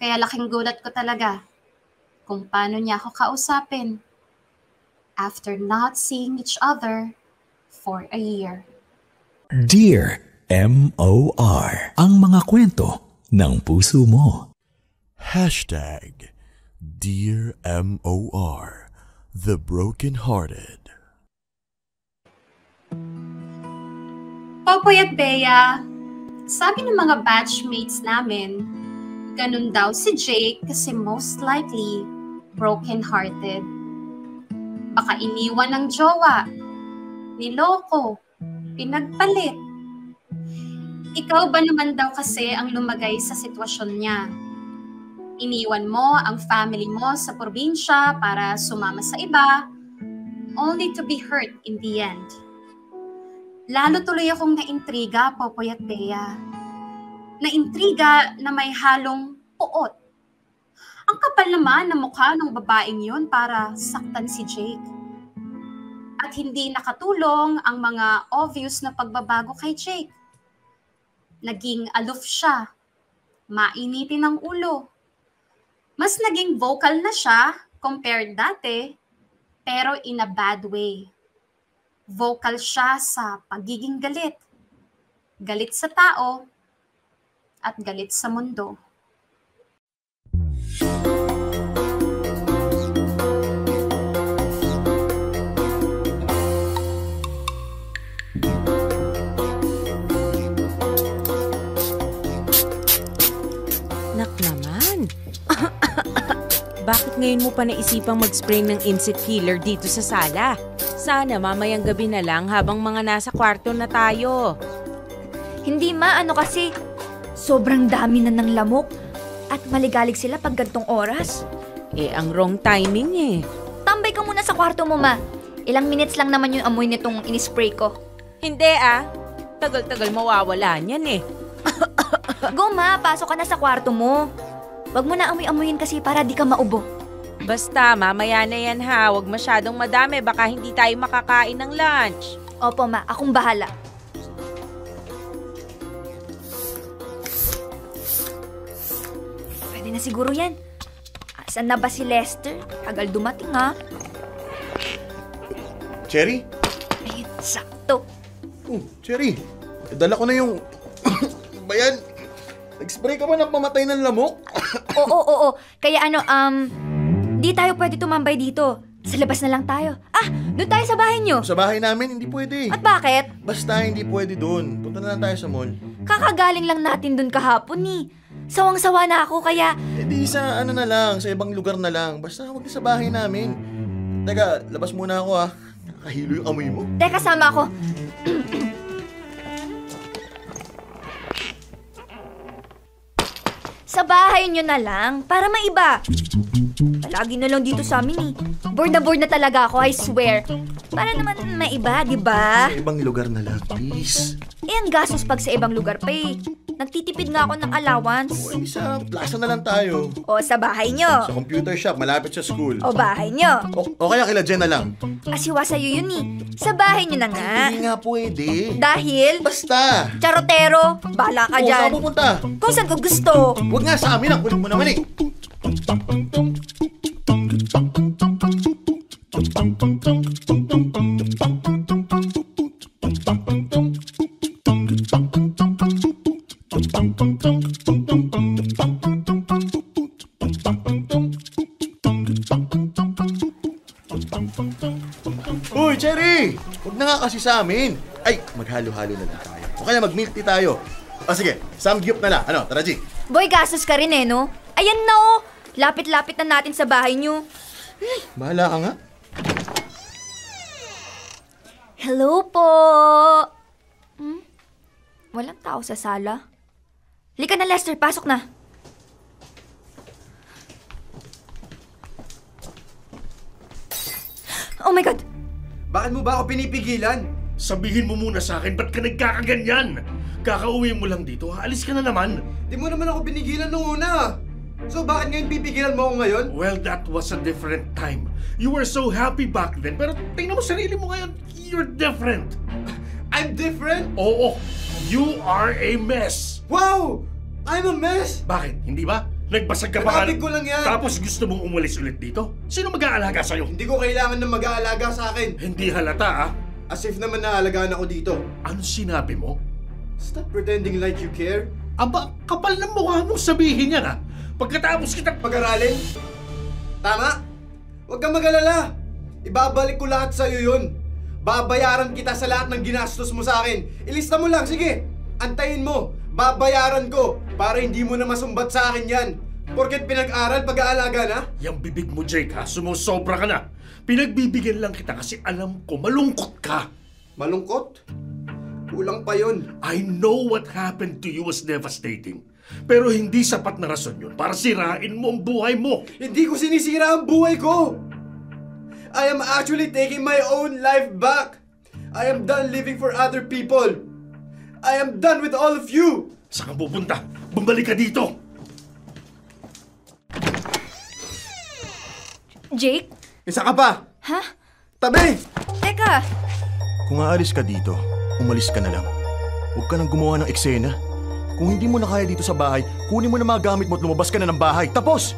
Speaker 3: Kaya laking gulat ko talaga kung paano niya ako kausapin after not seeing each other for a year.
Speaker 9: Dear M.O.R. Ang mga kwento ng puso mo.
Speaker 10: Dear M.O.R. The Brokenhearted.
Speaker 3: Popoy at Bea, sabi ng mga batchmates namin, ganun daw si Jake kasi most likely broken-hearted. Baka iniwan ng jowa, niloko, pinagpalit. Ikaw ba naman daw kasi ang lumagay sa sitwasyon niya? Iniwan mo ang family mo sa probinsya para sumama sa iba, only to be hurt in the end. Lalo tuloy akong naintriga, Popoy at Bea. Naintriga na may halong puot. Ang kapal naman ng mukha ng babaeng yun para saktan si Jake. At hindi nakatulong ang mga obvious na pagbabago kay Jake. Naging aloof siya, mainitin ang ulo. Mas naging vocal na siya compared dati, pero in a bad way. Vocal siya sa pagiging galit. Galit sa tao at galit sa mundo.
Speaker 4: Nak naman. Bakit ngayon mo pa naisipang mag-spray ng insect killer dito sa sala? Sana mamayang gabi na lang habang mga nasa kwarto na tayo.
Speaker 1: Hindi ano kasi, sobrang dami na ng lamok at maligalig sila pag gantong oras.
Speaker 4: Ang wrong timing eh.
Speaker 1: Tambay ka muna sa kwarto mo, ma. Ilang minutes lang naman yung amoy nitong inispray ko.
Speaker 4: Hindi tagal-tagal mawawala niyan eh.
Speaker 1: Go, ma, pasok ka na sa kwarto mo. Wag mo na amoy-amoyin kasi para di ka maubo.
Speaker 4: Basta, mamaya na yan ha. Huwag masyadong madami, baka hindi tayo makakain ng lunch.
Speaker 1: Opo, ma, akong bahala. Pwede na siguro yan. Asan na ba si Lester? Tagal dumating, ha?
Speaker 2: Cherry?
Speaker 1: Ayun, sakto.
Speaker 2: Cherry, dala ko na yung... Bayan, nag-spray ka ba ng pamatay ng lamok?
Speaker 1: Oo. Kaya di tayo pwede tumambay dito. Sa labas na lang tayo. Doon tayo sa bahay nyo.
Speaker 2: Sa bahay namin, hindi pwede.
Speaker 1: At bakit?
Speaker 2: Basta hindi pwede doon. Punta na lang tayo sa mall.
Speaker 1: Kakagaling lang natin doon kahapon eh. Sawang-sawa na ako kaya...
Speaker 2: Di sa na lang, sa ibang lugar na lang. Basta huwag sa bahay namin. Teka, labas muna ako ha. Nakahilo yung amoy mo.
Speaker 1: Teka, sama ako. Sa bahay nyo na lang, para maiba. Palagi na lang dito sa amin eh. Bored na talaga ako, I swear. Para naman maiba, di ba?
Speaker 2: Sa ibang lugar na lang, please.
Speaker 1: Ang gastos pag sa ibang lugar pa eh. Nagtitipid nga ako ng allowance.
Speaker 2: Sa plaza na lang tayo.
Speaker 1: O sa bahay nyo.
Speaker 2: Sa computer shop, malapit sa school.
Speaker 1: O bahay nyo.
Speaker 2: O kaya kila Jen na lang.
Speaker 1: Asiwa sa'yo yun eh. Sa bahay nyo na nga.
Speaker 2: Hindi nga pwede.
Speaker 1: Dahil?
Speaker 2: Basta.
Speaker 1: Charotero, bala ka dyan.
Speaker 2: Saan pupunta?
Speaker 1: Kung saan ko gusto.
Speaker 2: Huwag nga sa amin, ang kulit mo naman eh. Uy, Cherry! Huwag na nga kasi sa amin. Ay, maghalo-halo na lang tayo. O kaya mag-milk tea tayo. Sige, samgyup na lang. Ano, tara G.
Speaker 1: Boy, gastos ka rin eh, no? Ayan na oh! Lapit-lapit na natin sa bahay nyo.
Speaker 2: Bahala ka nga.
Speaker 1: Hello po! Walang tao sa sala. Halika na, Lester. Pasok na. Oh my God!
Speaker 6: Bakit mo ba ako pinipigilan?
Speaker 5: Sabihin mo muna sa akin, ba't ka nagkakaganyan? Kakauwi mo lang dito, aalis ka na naman.
Speaker 6: Di mo naman ako pinigilan nung una. So bakit ngayon pipigilan mo ako ngayon?
Speaker 5: Well, that was a different time. You were so happy back then, pero tingnan mo sarili mo ngayon, you're different.
Speaker 6: I'm different?
Speaker 5: Oo, you are a mess.
Speaker 6: Wow! I'm a mess?
Speaker 5: Bakit? Hindi ba? Nagbasag ka pa
Speaker 6: Hanapin ko lang yan.
Speaker 5: Tapos gusto mong umalis ulit dito? Sino mag-aalaga sa'yo?
Speaker 6: Hindi ko kailangan ng mag-aalaga sa akin.
Speaker 5: Hindi halata ah.
Speaker 6: As if naman naalagaan ako dito.
Speaker 5: Ano sinabi mo?
Speaker 6: Stop pretending like you care.
Speaker 5: Aba, kapal ng mukha mong sabihin yan ah. Pagkatapos kitang
Speaker 6: pag-aralin? Tama? Huwag kang mag-alala. Ibabalik ko lahat sa'yo yun. Babayaran kita sa lahat ng ginastos mo sa akin. Ilista mo lang, sige. Antayin mo. Babayaran ko para hindi mo na masumbat sa akin yan. Porket pinag-aral, pag-aalaga na?
Speaker 5: Yang bibig mo, Jake ha. Sumusobra ka na. Pinagbibigyan lang kita kasi alam ko malungkot ka.
Speaker 6: Malungkot? Kulang pa yun.
Speaker 5: I know what happened to you was devastating. Pero hindi sapat na rason yun para sirain mo ang buhay mo.
Speaker 6: Hindi ko sinisira ang buhay ko! I am actually taking my own life back! I am done living for other people! I am done with all of you!
Speaker 5: Saan ka pupunta? Bumalik ka dito!
Speaker 1: Jake?
Speaker 6: Isa ka pa!
Speaker 1: Ha?
Speaker 6: Tabi!
Speaker 1: Teka!
Speaker 2: Kung aalis ka dito, umalis ka na lang. Huwag ka nang gumawa ng eksena. Kung hindi mo na kaya dito sa bahay, kunin mo na mga gamit mo at lumabas ka na ng bahay. Tapos!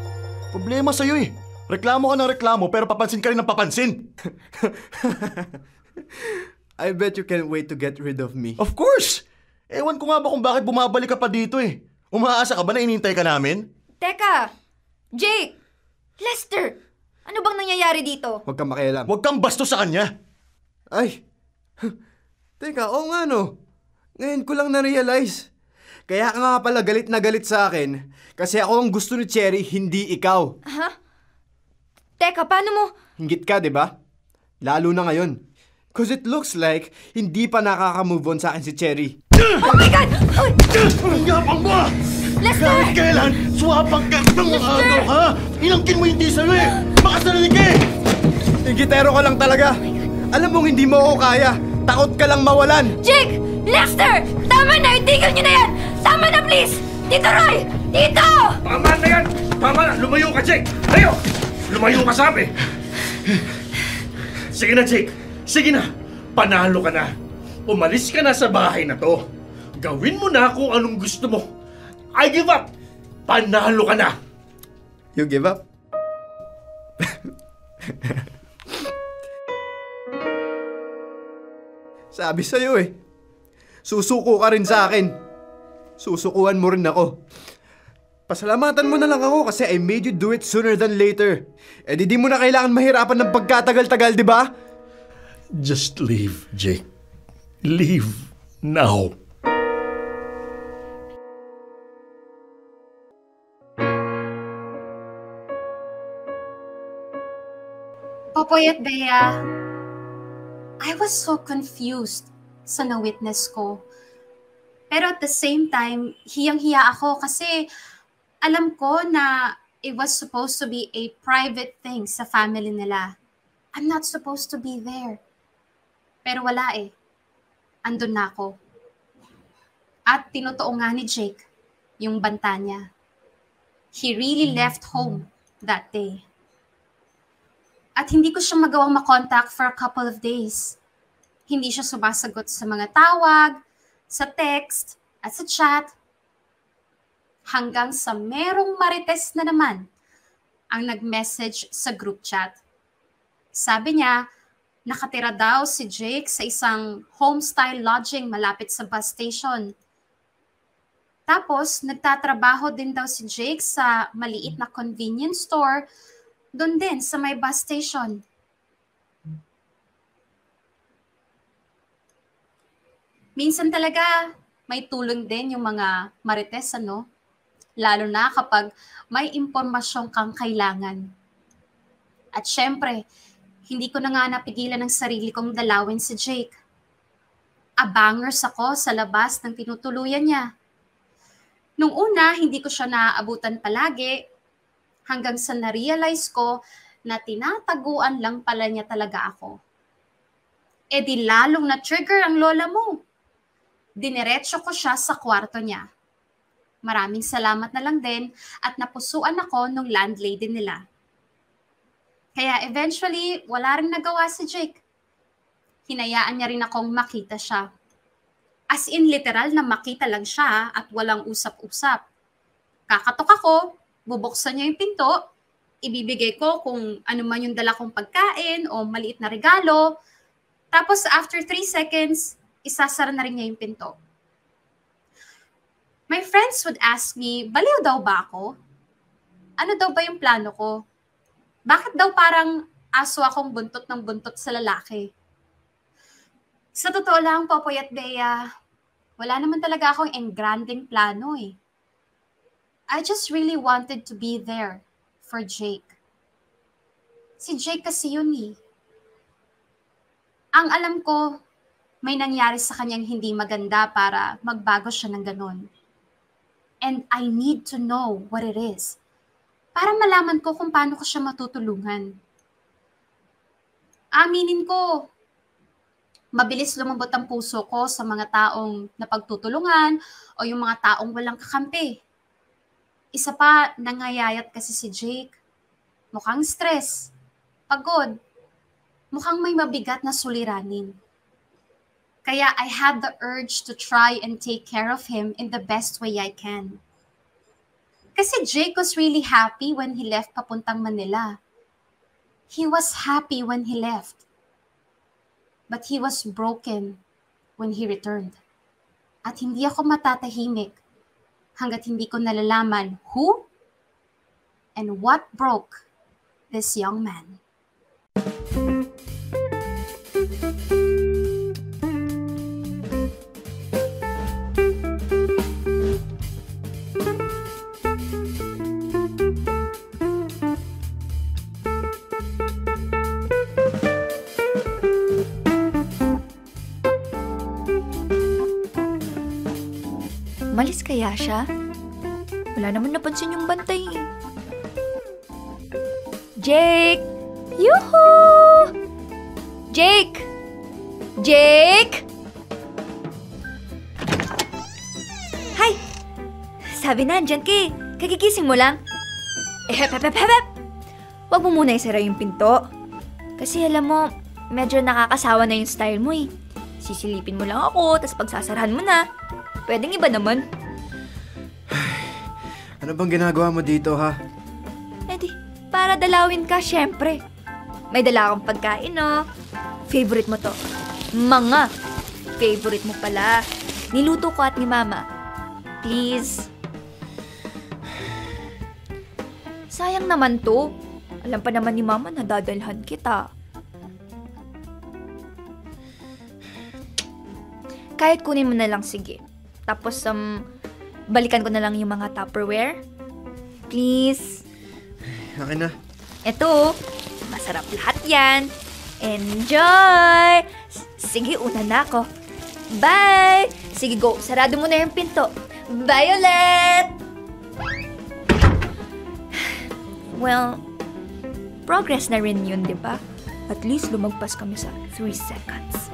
Speaker 2: Problema sa'yo eh. Reklamo ka ng reklamo pero papansin ka rin ng papansin.
Speaker 6: I bet you can't wait to get rid of me.
Speaker 2: Of course! Ewan ko nga ba kung bakit bumabalik ka pa dito eh. Umaasa ka ba na inintay ka namin?
Speaker 1: Teka! Jake! Lester! Ano bang nangyayari dito?
Speaker 6: Huwag kang makialam.
Speaker 2: Huwag kang bastos sa kanya.
Speaker 6: Ay! Teka, oo nga no. Ngayon ko lang na-realize. Kaya ka nga pala galit na galit sa akin kasi ako ang gusto ni Cherry, hindi ikaw.
Speaker 1: Ha? Teka, paano mo?
Speaker 6: Hinggit ka, di ba? Lalo na ngayon. Cause it looks like hindi pa nakaka-move on sa akin si Cherry.
Speaker 1: Oh my God! Ay!
Speaker 2: Ang yapang mo!
Speaker 1: Lester!
Speaker 2: Kahit kailan, swapang ka ng mga agaw, ha? Inangkin mo hindi sa'yo eh! Makasalalig ka eh!
Speaker 6: Hingitero ka lang talaga. Alam mong hindi mo ako kaya. Takot ka lang mawalan.
Speaker 1: Jake! Lester! Tama na! Itigil niyo na yan! Tama na, please! Tito Roy! Tito!
Speaker 5: Tama na yan! Tama na! Lumayo ka, Jake! Layo! Lumayo ka, sabi! Sige na, Jake! Sige na! Panalo ka na! Umalis ka na sa bahay na to! Gawin mo na kung anong gusto mo! I give up! Panalo ka na!
Speaker 6: You give up? Sabi sa'yo eh. Susuko ka rin sa akin. Susukuhan mo rin ako. Pasalamatan mo na lang ako kasi I made you do it sooner than later. Eh di mo na kailangan mahirapan ng pagkatagal-tagal, di ba?
Speaker 5: Just leave, Jake. Leave now.
Speaker 3: Popoy at Bea, I was so confused sa na-witness ko. Pero at the same time, hiyang-hiya ako kasi alam ko na it was supposed to be a private thing sa family nila. I'm not supposed to be there. Pero wala eh. Andun na ako. At tinotoo nga ni Jake yung banta niya. He really left home that day. At hindi ko siya magawang makontak for a couple of days. Hindi siya sumasagot sa mga tawag, sa text, at sa chat. Hanggang sa merong marites na naman ang nag-message sa group chat. Sabi niya, nakatira daw si Jake sa isang home-style lodging malapit sa bus station. Tapos, nagtatrabaho din daw si Jake sa maliit na convenience store doon din sa may bus station. Minsan talaga may tulong din yung mga marites, ano? Lalo na kapag may impormasyon kang kailangan. At syempre, hindi ko na nga napigilan ng sarili kong dalawin si Jake. Abangers ako sa labas ng tinutuluyan niya. Nung una, hindi ko siya naaabutan palagi, hanggang sa na-realize ko na tinataguan lang pala niya talaga ako. E di lalong na-trigger ang lola mo. Diniretso ko siya sa kwarto niya. Maraming salamat na lang din at napusuan ako nung landlady nila. Kaya eventually, wala rin nagawa si Jake. Hinayaan niya rin akong makita siya. As in literal na makita lang siya at walang usap-usap. Kakatok ako, bubuksan niya yung pinto, ibibigay ko kung ano man yung dala kong pagkain o maliit na regalo. Tapos after 3 seconds, isasara na rin niya yung pinto. My friends would ask me, baliw daw ba ako? Ano daw ba yung plano ko? Bakit daw parang aso akong buntot ng buntot sa lalaki? Sa totoo lang, Popoy at Bea, wala naman talaga akong engranding plano eh. I just really wanted to be there for Jake. Si Jake kasi yun eh. Ang alam ko, may nangyari sa kanyang hindi maganda para magbago siya ng ganon. And I need to know what it is para malaman ko kung paano ko siya matutulungan. Aminin ko, mabilis lumambot ang puso ko sa mga taong napagtutulungan o yung mga taong walang kakampi. Isa pa, nangayayat kasi si Jake. Mukhang stress, pagod, mukhang may mabigat na suliranin. Kaya I had the urge to try and take care of him in the best way I can. Kasi Jake was really happy when he left papuntang Manila. He was happy when he left. But he was broken when he returned. At hindi ako matatahimik hanggat hindi ko nalalaman who and what broke this young man.
Speaker 1: Umalis kaya siya? Wala naman napansin yung bantay eh. Jake! Yuhuu! Jake! Jake! Hi! Sabi na, andyan ka eh. Kagigising mo lang. Hep. Huwag mo muna isara yung pinto. Kasi alam mo, medyo nakakasawa na yung style mo eh. Sisilipin mo lang ako, tas pagsasarahan mo na. Pwedeng iba naman.
Speaker 6: Ano bang ginagawa mo dito, ha?
Speaker 1: Eh di, para dalawin ka, syempre. May dala akong pagkain, no? Favorite mo to. Mga favorite mo pala. Niluto ko at ni Mama. Please. Sayang naman to. Alam pa naman ni Mama na dadalhan kita. Kahit kunin mo na lang, sige. Tapos, balikan ko na lang yung mga Tupperware. Please.
Speaker 6: Akin na.
Speaker 1: Eto, masarap lahat yan. Enjoy! Sige, una na ako. Bye! Sige, go. Sarado mo na yung pinto. Bye ulit! Well, progress na rin yun, di ba? At least lumagpas kami sa 3 seconds.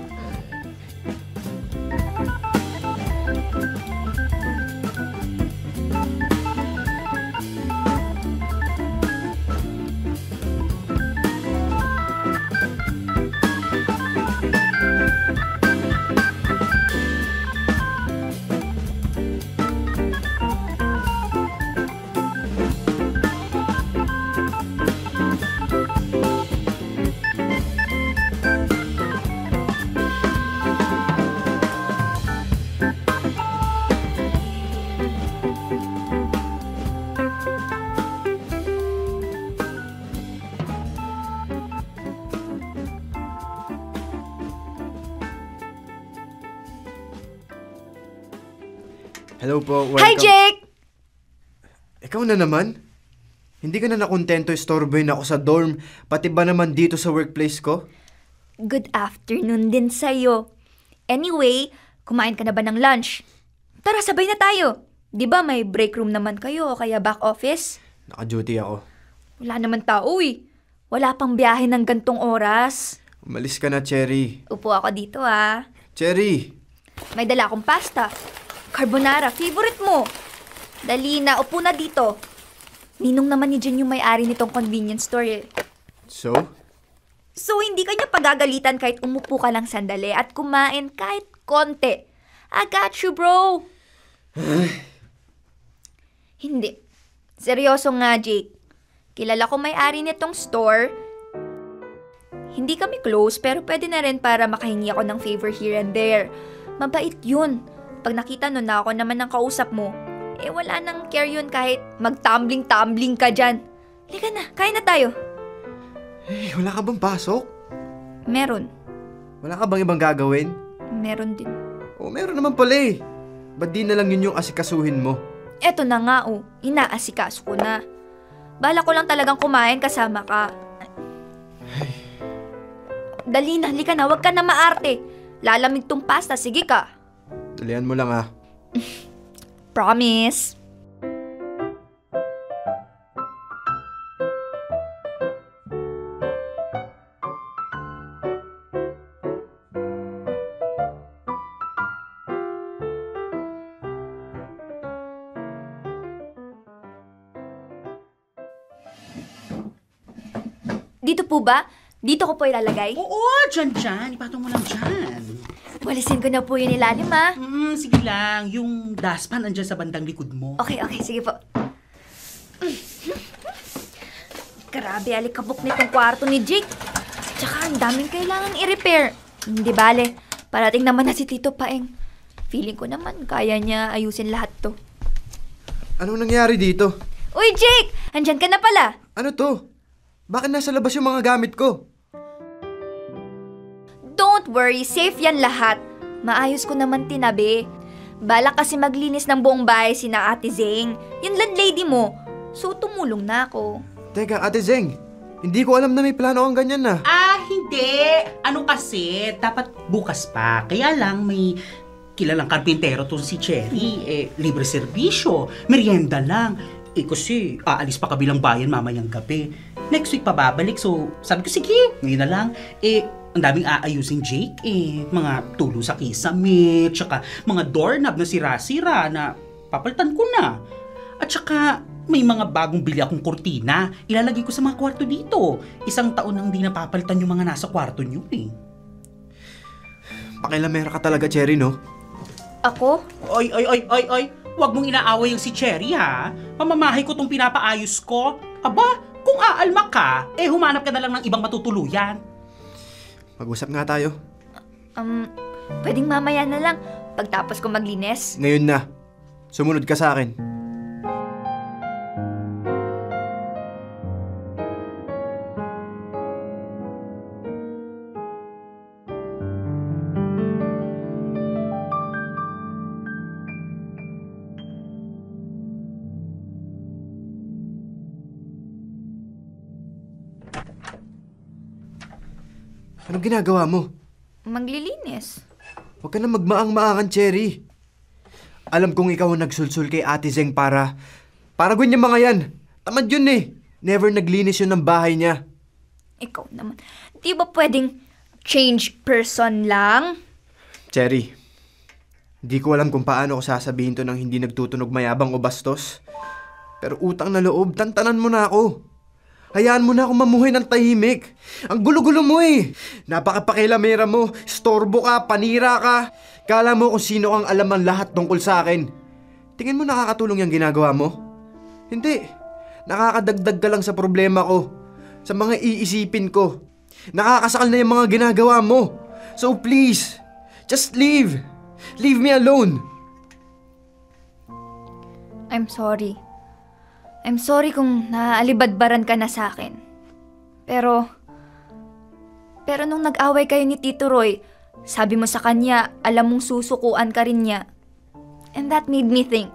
Speaker 6: Hello po, welcome.
Speaker 1: Hi, Jake!
Speaker 6: Ikaw na naman? Hindi ka na nakontento istorbohin ako sa dorm, pati ba naman dito sa workplace ko?
Speaker 1: Good afternoon din sa'yo. Anyway, kumain ka na ba ng lunch? Tara, sabay na tayo. Di ba may break room naman kayo o kaya back office?
Speaker 6: Naka-duty ako.
Speaker 1: Wala naman tao eh. Wala pang biyahe ng gantong oras.
Speaker 6: Umalis ka na, Cherry.
Speaker 1: Upo ako dito ah.
Speaker 6: Cherry!
Speaker 1: May dala akong pasta. Carbonara, favorite mo. Dali na, upo na dito. Ninong naman ni Jen yung may-ari nitong convenience store eh.
Speaker 6: So?
Speaker 1: So, hindi ka niya pagagalitan kahit umupo ka lang sandali at kumain kahit konti. I got you, bro. Hindi. Seryoso nga, Jake. Kilala ko may-ari nitong store. Hindi kami close pero pwede na rin para makahingi ako ng favor here and there. Mabait yun. Pag nakita nun na ako naman ng kausap mo, eh wala nang care yun kahit mag-tumbling-tumbling ka dyan. Halika na, kain na tayo.
Speaker 6: Eh, wala ka bang pasok?
Speaker 1: Meron.
Speaker 6: Wala ka bang ibang gagawin?
Speaker 1: Meron din.
Speaker 6: Oh, meron naman pala eh. Ba't di na lang yun yung asikasuhin mo?
Speaker 1: Eto na nga oh, inaasikaso ko na. Bala ko lang talagang kumain kasama ka. Dali na, halika na, wag ka na maarte. Lalamig tong pasta, sige ka.
Speaker 6: Dalihan mo lang ah.
Speaker 1: Promise. Dito po ba? Dito ko po ilalagay?
Speaker 11: Oo, dyan. Ipatong mo lang dyan.
Speaker 1: Walisin ko na po yung ilalim, ha?
Speaker 11: Sige lang. Yung dustpan andyan sa bandang likod mo.
Speaker 1: Okay, sige po. Grabe, alikabok nitong kwarto ni Jake. Tsaka ang daming kailangan i-repair. Hindi bale, parating naman na si Tito Paeng. Feeling ko naman kaya niya ayusin lahat to.
Speaker 6: Anong nangyari dito?
Speaker 1: Uy, Jake! Andyan ka na pala.
Speaker 6: Ano to? Bakit nasa labas yung mga gamit ko?
Speaker 1: Don't worry, safe yan lahat. Maayos ko naman tinabi. Balak kasi maglinis ng buong bahay sina Ate Zeng. Yung landlady mo. So, tumulong na ako.
Speaker 6: Teka, Ate Zeng, hindi ko alam na may plano kang ganyan na.
Speaker 11: Hindi. Ano kasi, dapat bukas pa. Kaya lang may kilalang karpintero to si Cherry. Libre serbisyo, merienda lang. Kasi aalis pa kabilang bayan mamayang gabi. Next week pa babalik. So, sabi ko, sige, ngayon na lang. Ang daming aayusin, Jake. Mga tulo sa kisame, tsaka mga doorknob na sira-sira na papalitan ko na. At tsaka, may mga bagong bili akong kurtina. Ilalagay ko sa mga kwarto dito. 1 taon nang di napapalitan yung mga nasa kwarto niyo eh.
Speaker 6: Pakilamera ka talaga, Cherry, no?
Speaker 1: Ako?
Speaker 11: Ay. Huwag mong inaaway yung si Cherry, ha? Pamamahay ko tong pinapaayos ko. Aba, kung aalma ka, humanap ka na lang ng ibang matutuluyan.
Speaker 6: Mag-usap nga tayo.
Speaker 1: Pwedeng mamaya na lang. Pagtapos ko maglinis.
Speaker 6: Ngayon na. Sumunod ka sa akin. Anong ginagawa mo?
Speaker 1: Maglilinis.
Speaker 6: Huwag ka na magmaang-maangan, Cherry. Alam kong ikaw ang nagsulsul kay Ate Zeng para gawin yung mga yan. Tamad yun eh. Never naglinis yun ng bahay niya.
Speaker 1: Ikaw naman. Di ba pwedeng change person lang?
Speaker 6: Cherry, hindi ko alam kung paano ko sasabihin to ng hindi nagtutunog mayabang o bastos. Pero utang na loob, tantanan mo na ako. Hayaan mo na akong mamuhay ng tahimik. Ang gulo-gulo mo eh. Napakapakilamera mo. Storbo ka, panira ka. Kala mo kung sino ang alam ang lahat tungkol sa akin. Tingin mo nakakatulong yung ginagawa mo? Hindi. Nakakadagdag ka lang sa problema ko. Sa mga iisipin ko. Nakakasakal na yung mga ginagawa mo. So please, just leave. Leave me alone.
Speaker 1: I'm sorry. I'm sorry kung naaalibadbaran ka na sa akin. Pero nung nag-away kayo ni Tito Roy, sabi mo sa kanya, alam mong susukuan ka rin niya. And that made me think,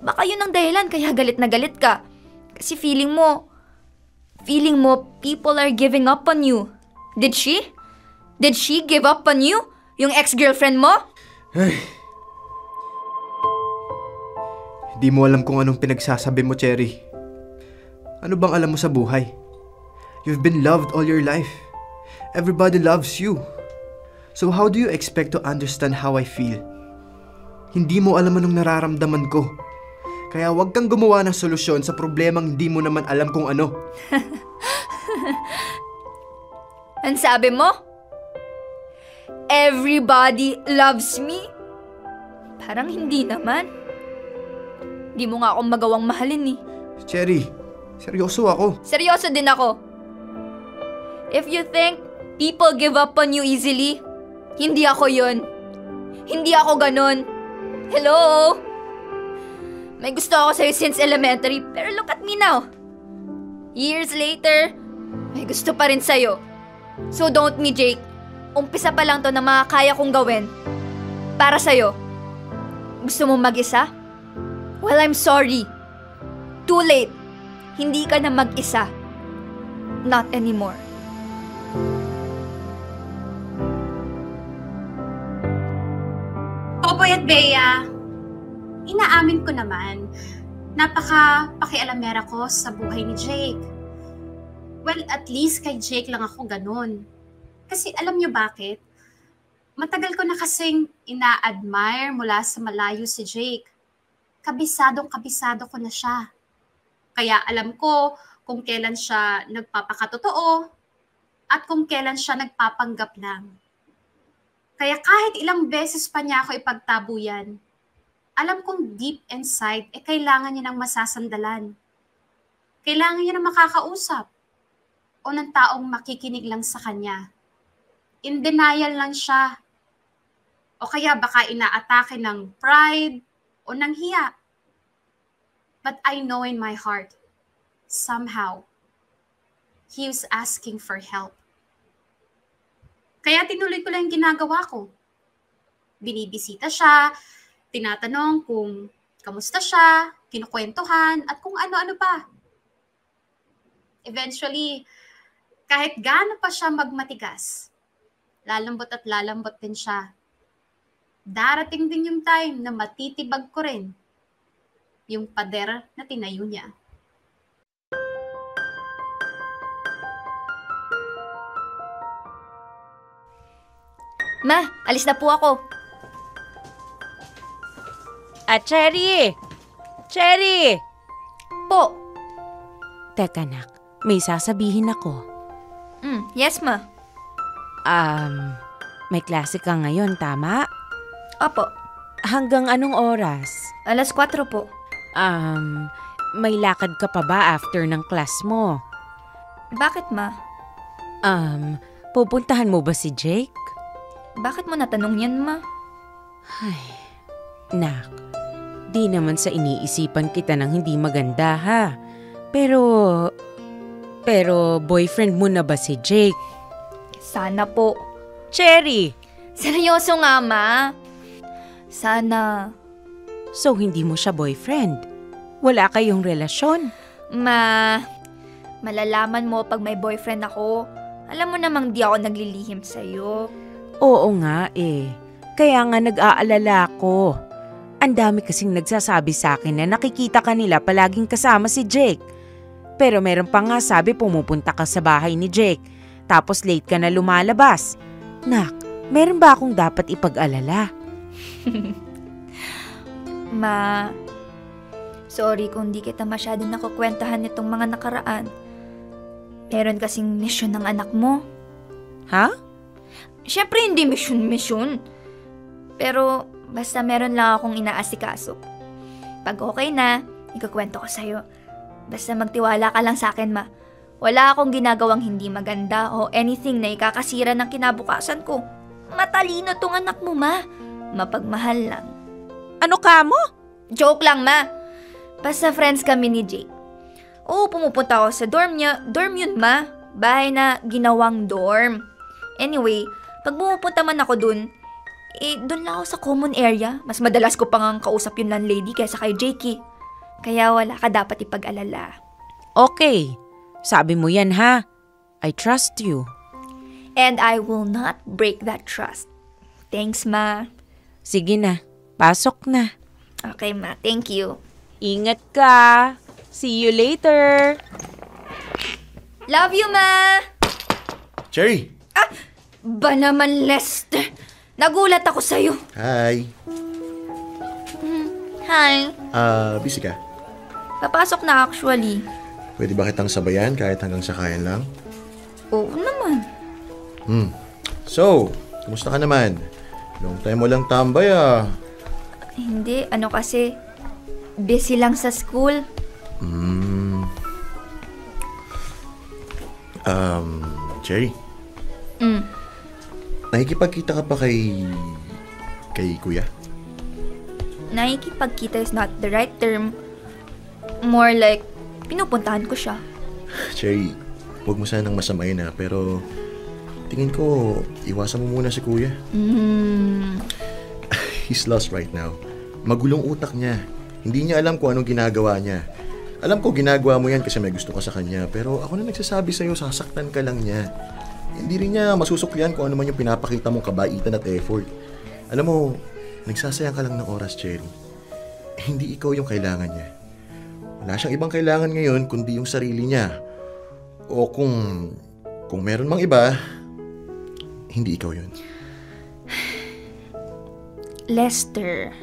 Speaker 1: baka yun ang dahilan kaya galit na galit ka. Kasi feeling mo people are giving up on you. Did she? Did she give up on you? Yung ex-girlfriend mo?
Speaker 6: Di mo alam kung anong pinagsasabi mo, Cherry. Ano bang alam mo sa buhay? You've been loved all your life. Everybody loves you. So how do you expect to understand how I feel? Hindi mo alam anong nararamdaman ko. Kaya huwag kang gumawa ng solusyon sa problemang hindi mo naman alam kung ano.
Speaker 1: Ang sabi mo? Everybody loves me? Parang hindi naman. Di mo nga akong magawang mahalin eh.
Speaker 6: Cherry, seryoso ako.
Speaker 1: Seryoso din ako. If you think people give up on you easily, hindi ako yun. Hindi ako ganun. Hello? May gusto ako sa'yo since elementary, pero look at me now. Years later, may gusto pa rin sa'yo. So don't me, Jake. Umpisa pa lang to na mga kaya kong gawin. Para sa'yo. Gusto mo mag-isa? Well, I'm sorry. Too late. Hindi ka na mag-isa. Not anymore.
Speaker 3: Popoy at Bea, inaamin ko naman, napaka-pakialamera ko sa buhay ni Jake. Well, at least kay Jake lang ako ganun. Kasi alam niyo bakit? Matagal ko na kasing ina-admire mula sa malayo si Jake. Kabisado ko na siya. Kaya alam ko kung kailan siya nagpapakatotoo, at kung kailan siya nagpapanggap lang. Kaya kahit ilang beses pa niya ako ipagtabuyan, alam kong deep inside, kailangan niya ng masasandalan. Kailangan niya ng makakausap o ng taong makikinig lang sa kanya. In denial lang siya. O kaya baka inaatake ng pride o ng hiya. But I know in my heart, somehow, he was asking for help. Kaya tinuloy ko lang yung ginagawa ko. Binibisita siya, tinatanong kung kamusta siya, kinukwentuhan, at kung ano-ano pa. Eventually, kahit gaano pa siya magmatigas, lalambot at lalambot din siya. Darating din yung time na matitibag ko rin yung pader na tinayo niya.
Speaker 1: Ma, alis na po ako.
Speaker 4: Cherry! Cherry!
Speaker 1: Po.
Speaker 4: Teka, nak. May sasabihin ako.
Speaker 1: Yes, ma.
Speaker 4: May klase ka ngayon, tama?
Speaker 1: Opo.
Speaker 4: Hanggang anong oras?
Speaker 1: 4:00 po.
Speaker 4: May lakad ka pa ba after ng class mo?
Speaker 1: Bakit, ma?
Speaker 4: Pupuntahan mo ba si Jake?
Speaker 1: Bakit mo natanong yan, ma?
Speaker 4: Ay, nak. Di naman sa iniisipan kita ng hindi maganda, ha? Pero boyfriend mo na ba si Jake?
Speaker 1: Sana po.
Speaker 4: Cherry!
Speaker 1: Seryoso nga, ma. Sana.
Speaker 4: So, hindi mo siya boyfriend? Wala kayong relasyon?
Speaker 1: Malalaman mo pag may boyfriend ako. Alam mo namang di ako naglilihim sa'yo.
Speaker 4: Oo nga Kaya nga nag-aalala ko. Ang dami kasing nagsasabi sa akin na nakikita ka nila palaging kasama si Jake. Pero meron pa nga sabi pumupunta ka sa bahay ni Jake. Tapos late ka na lumalabas. Nak, meron ba akong dapat ipag-alala?
Speaker 1: Ma, sorry kung di kita masyadong nakukwentahan nitong mga nakaraan. Meron kasing mission ng anak mo.
Speaker 4: Ha?
Speaker 1: Siyempre hindi mission. Pero basta meron lang akong inaasikaso. Pag okay na, ikukwento ko sa'yo. Basta magtiwala ka lang sa akin, ma. Wala akong ginagawang hindi maganda o anything na ikakasira ng kinabukasan ko. Matalino tong anak mo, ma. Mapagmahal lang.
Speaker 4: Ano ka mo?
Speaker 1: Joke lang, ma. Basta friends kami ni Jake. Oo, pumupunta ako sa dorm niya. Dorm yun, ma. Bahay na ginawang dorm. Anyway, pag pumupunta man ako dun, dun lang ako sa common area. Mas madalas ko pang kausap yung landlady kaysa kay Jakey. Kaya wala ka dapat ipag-alala.
Speaker 4: Okay. Sabi mo yan, ha? I trust you.
Speaker 1: And I will not break that trust. Thanks, ma.
Speaker 4: Sige na. Pasok na.
Speaker 1: Okay, ma. Thank you.
Speaker 4: Ingat ka. See you later.
Speaker 1: Love you, ma.
Speaker 2: Cherry!
Speaker 1: Ba naman, Lester? Nagulat ako sa'yo.
Speaker 2: Hi.
Speaker 1: Hi.
Speaker 2: Busy ka?
Speaker 1: Papasok na actually.
Speaker 2: Pwede ba kitang sabayan kahit hanggang sakayan lang?
Speaker 1: Oo naman.
Speaker 2: So, kumusta ka naman? Long time mo lang tambay
Speaker 1: Hindi, kasi busy lang sa school.
Speaker 2: Cherry? Nakikipagkita ka pa kay kuya?
Speaker 1: Nakikipagkita is not the right term. More like, pinupuntahan ko siya.
Speaker 2: Cherry, huwag mo sanang masamayin pero tingin ko, iwasan mo muna si kuya. He's lost right now. Magulong utak niya. Hindi niya alam kung anong ginagawa niya. Alam ko ginagawa mo yan kasi may gusto ka sa kanya, pero ako na nagsasabi sa'yo, sasaktan ka lang niya. Hindi rin niya masusuklian kung ano man yung pinapakita mong kabaitan at effort. Alam mo, nagsasayang ka lang ng oras, Cherry. Hindi ikaw yung kailangan niya. Wala siyang ibang kailangan ngayon kundi yung sarili niya. O kung meron mang iba, hindi ikaw yun.
Speaker 1: Lester,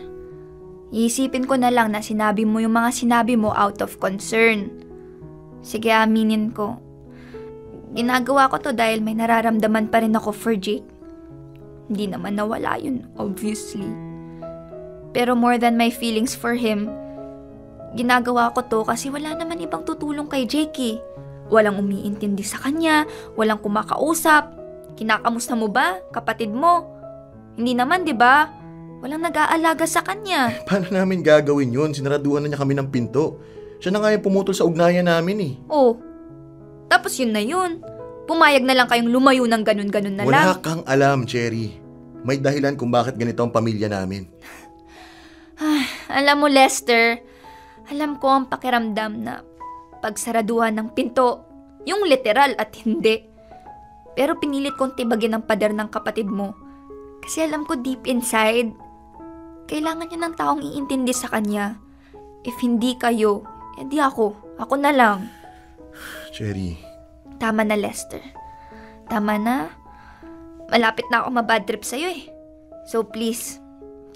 Speaker 1: iisipin ko na lang na sinabi mo yung mga sinabi mo out of concern. Sige, aminin ko. Ginagawa ko to dahil may nararamdaman pa rin ako for Jake. Hindi naman nawala yun, obviously. Pero more than my feelings for him, ginagawa ko to kasi wala naman ibang tutulong kay Jake eh. Walang umiintindi sa kanya, walang kumakausap. Kinakamusta mo ba, kapatid mo? Hindi naman, di ba? Walang nag-aalaga sa kanya.
Speaker 2: Paano namin gagawin yun? Sinaraduhan na niya kami ng pinto. Siya na nga yung pumutol sa ugnayan namin eh.
Speaker 1: Oh, tapos yun na yun. Pumayag na lang kayong lumayo ng ganun-ganun na lang.
Speaker 2: Wala kang alam, Cherry. May dahilan kung bakit ganito ang pamilya namin.
Speaker 1: Alam mo, Lester, alam ko ang pakiramdam na pagsaraduhan ng pinto, yung literal at hindi. Pero pinilit kong tibagin ang pader ng kapatid mo. Kasi alam ko deep inside, kailangan niya ng taong iintindi sa kanya. If hindi kayo, edi ako. Ako na lang.
Speaker 2: Cherry.
Speaker 1: Tama na, Lester. Tama na. Malapit na ako mabad trip sa'yo eh. So please,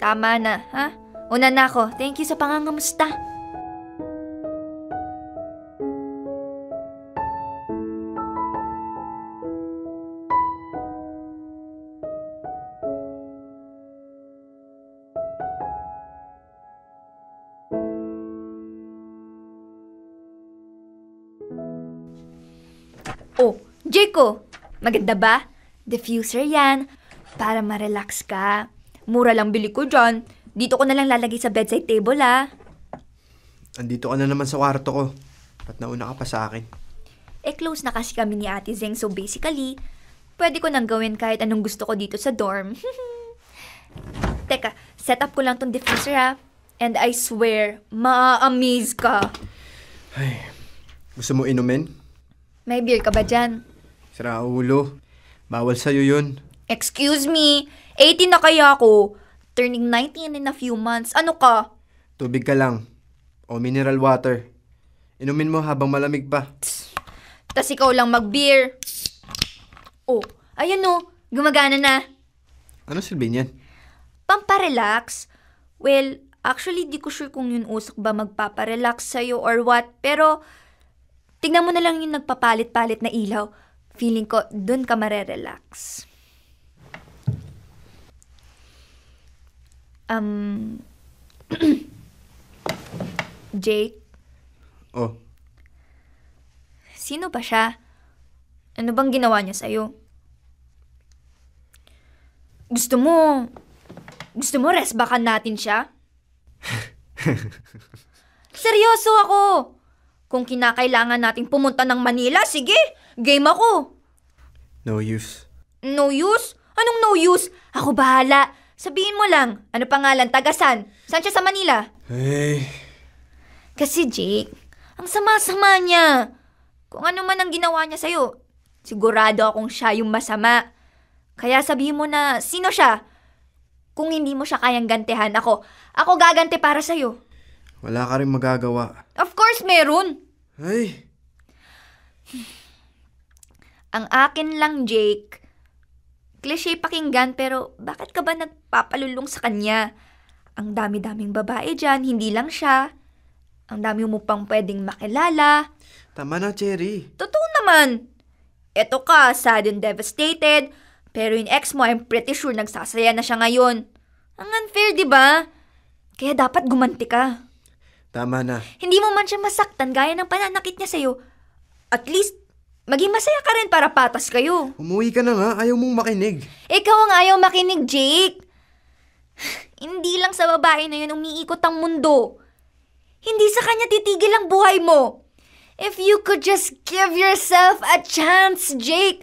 Speaker 1: tama na, ha? Una na ako. Thank you sa pangangamusta. Oh, Jaco, maganda ba? Diffuser yan. Para ma-relax ka. Mura lang bili ko dyan. Dito ko na lang lalagay sa bedside table, ah.
Speaker 6: Andito ka na naman sa kwarto ko. At nauna ka pa sa akin.
Speaker 1: Close na kasi kami ni Ate Zeng. So basically, pwede ko nang gawin kahit anong gusto ko dito sa dorm. Teka, set up ko lang tong diffuser, ha. And I swear, ma-amaze ka.
Speaker 6: Ay, gusto mo inumin?
Speaker 1: May beer ka ba dyan?
Speaker 6: Sira ulo. Bawal sa'yo yun.
Speaker 1: Excuse me, 18 na kaya ako. Turning 19 in a few months. Ano ka?
Speaker 6: Tubig ka lang. O mineral water. Inumin mo habang malamig pa.
Speaker 1: Tas ikaw lang mag-beer. Oh, ayan o. Gumagana na.
Speaker 6: Ano silbi niyan?
Speaker 1: Pamparelax? Well, actually di ko sure kung yun usok ba magpaparelax sa'yo or what. Pero, tignan mo na lang yung nagpapalit-palit na ilaw. Feeling ko, dun ka marerelax. Jake?
Speaker 6: Oh.
Speaker 1: Sino ba siya? Ano bang ginawa niya sa'yo? Gusto mo resbakan natin siya? Seryoso ako! Kung kinakailangan nating pumunta ng Manila, sige, game ako.
Speaker 6: No use.
Speaker 1: No use? Anong no use? Ako bahala. Sabihin mo lang, ano pangalan, tagasan? Saan siya sa Manila?
Speaker 6: Hey.
Speaker 1: Kasi Jake, ang sama-sama niya. Kung ano man ang ginawa niya sa'yo, sigurado akong siya yung masama. Kaya sabihin mo na, sino siya? Kung hindi mo siya kayang gantihan, ako gaganti para sa'yo.
Speaker 6: Wala ka rin magagawa.
Speaker 1: Of course, meron.
Speaker 6: Ay.
Speaker 1: Ang akin lang, Jake, cliché pakinggan pero bakit ka ba nagpapalulong sa kanya? Ang dami-daming babae dyan, hindi lang siya. Ang dami mo pang pwedeng makilala.
Speaker 6: Tama na, Cherry.
Speaker 1: Totoo naman. Eto ka, sad and devastated, pero yung ex mo, I'm pretty sure nagsasaya na siya ngayon. Ang unfair, di ba? Kaya dapat gumanti ka.
Speaker 6: Tama na.
Speaker 1: Hindi mo man siya masaktan gaya ng pananakit niya sa'yo. At least, maging masaya ka rin para patas kayo.
Speaker 6: Umuwi ka na nga, ayaw mong makinig.
Speaker 1: Ikaw ang ayaw makinig, Jake. Hindi lang sa babae na yun umiikot ang mundo. Hindi sa kanya titigil ang buhay mo. If you could just give yourself a chance, Jake.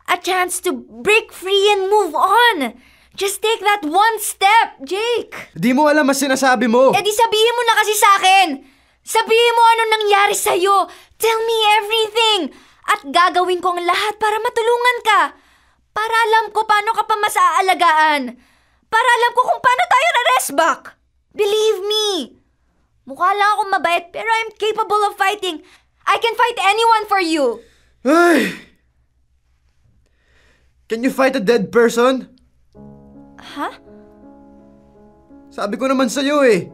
Speaker 1: A chance to break free and move on. Just take that one step, Jake.
Speaker 6: Di mo alam mas sinasabi mo.
Speaker 1: Eh di sabihin mo na kasi sa akin. Sabihin mo ano nangyari sa'yo. Tell me everything. At gagawin ko ang lahat para matulungan ka. Para alam ko paano ka pa masaalagaan. Para alam ko kung paano tayo na-resback. Believe me. Mukha lang akong mabait pero I'm capable of fighting. I can fight anyone for you.
Speaker 6: Ay! Can you fight a dead person?
Speaker 1: Huh?
Speaker 6: Sabi ko naman sa'yo eh.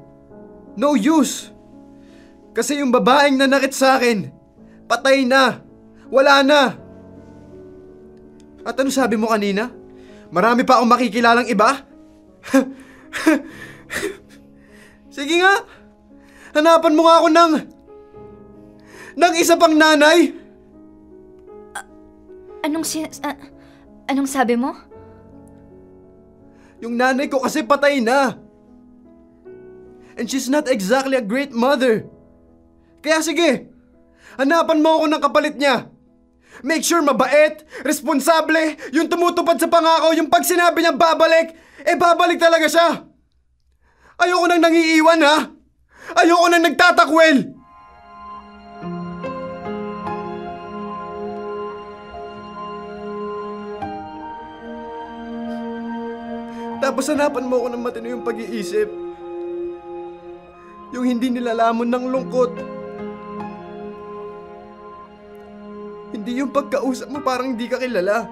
Speaker 6: No use. Kasi yung babaeng nanakit sa akin, Patay na! Wala na! At ano sabi mo kanina? Marami pa akong makikilalang iba? Sige nga! Hanapan mo nga ako ng isa pang nanay!
Speaker 1: Anong sabi mo?
Speaker 6: Yung nanay ko kasi patay na! And she's not exactly a great mother. Kaya sige, hanapan mo ako ng kapalit niya. Make sure mabait, responsable, yung tumutupad sa pangako, yung pag sinabi niya babalik, babalik talaga siya. Ayoko nang nangiiwan ha. Ayoko nang nagtatakwil. Tapos hanapan mo ako ng matino yung pag-iisip. Yung hindi nilalamon ng lungkot. Hindi yung pagkausap mo parang hindi ka kilala.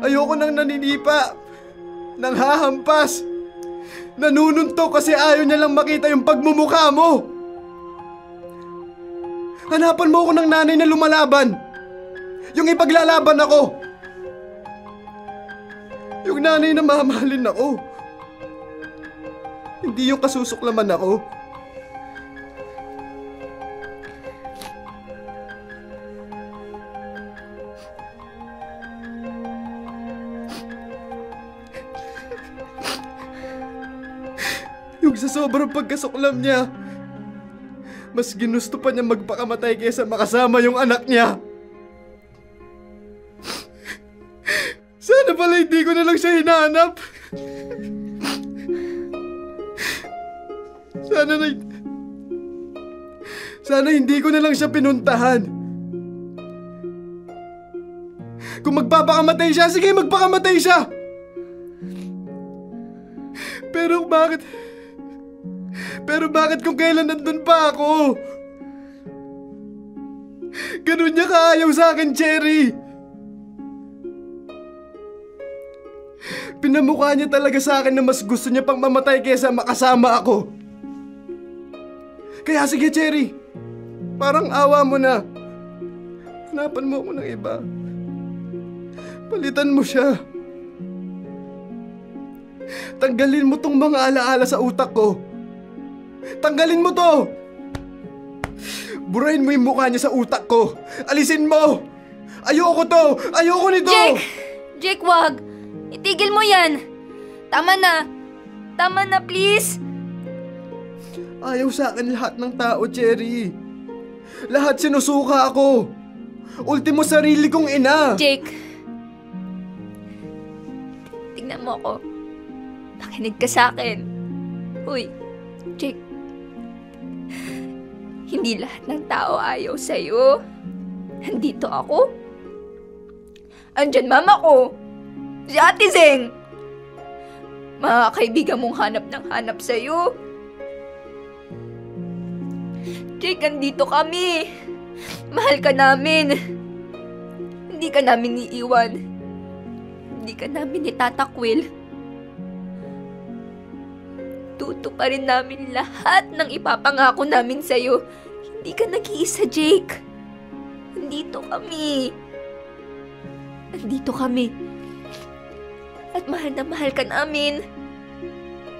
Speaker 6: Ayoko nang naninipa, nang hahampas, nanununtok kasi ayaw niya lang makita yung pagmumukha mo. Hanapan mo ako ng nanay na lumalaban. Yung ipaglalaban ako. Yung nanay na mamahalin ako. Hindi yung kasusuklaman ako. Yung sa sobrang pagkasuklam niya, mas ginusto pa niya magpakamatay kaysa makasama yung anak niya. Sana pala hindi ko na lang siya hinahanap. Sana hindi ko na lang siya pinuntahan. Kung magpapakamatay siya, sige magpakamatay siya. Pero bakit kung kailan nandun pa ako? Ganun niya kaayaw sa akin, Cherry. Pinamukha niya talaga sa akin na mas gusto niya pang mamatay kaysa makasama ako. Kaya sige, Cherry. Parang awa mo na. Hanapan mo ako ng iba. Palitan mo siya. Tanggalin mo tong mga alaala sa utak ko. Tanggalin mo to! Burahin mo yung mukha niya sa utak ko. Alisin mo! Ayoko to! Ayoko nito!
Speaker 1: Jake, wag! Itigil mo yan! Tama na! Tama na, please!
Speaker 6: Ayaw sa akin lahat ng tao, Cherry. Lahat sinusuka ako. Ultimo sarili kong ina.
Speaker 1: Jake! Tingnan mo ako. Nakinig ka sa akin. Uy, Jake. Hindi lahat ng tao ayaw sa'yo. Nandito ako. Andyan mama ko. Si Ate Zeng. Mga kaibigan mong hanap sa'yo. Jake, andito kami. Mahal ka namin. Hindi ka namin iiwan. Hindi ka namin itatakwil. Tutuparin namin lahat ng ipapangako namin sa'yo. Hindi ka nag-iisa, Jake. Nandito kami. Nandito kami. At mahal na mahal ka namin.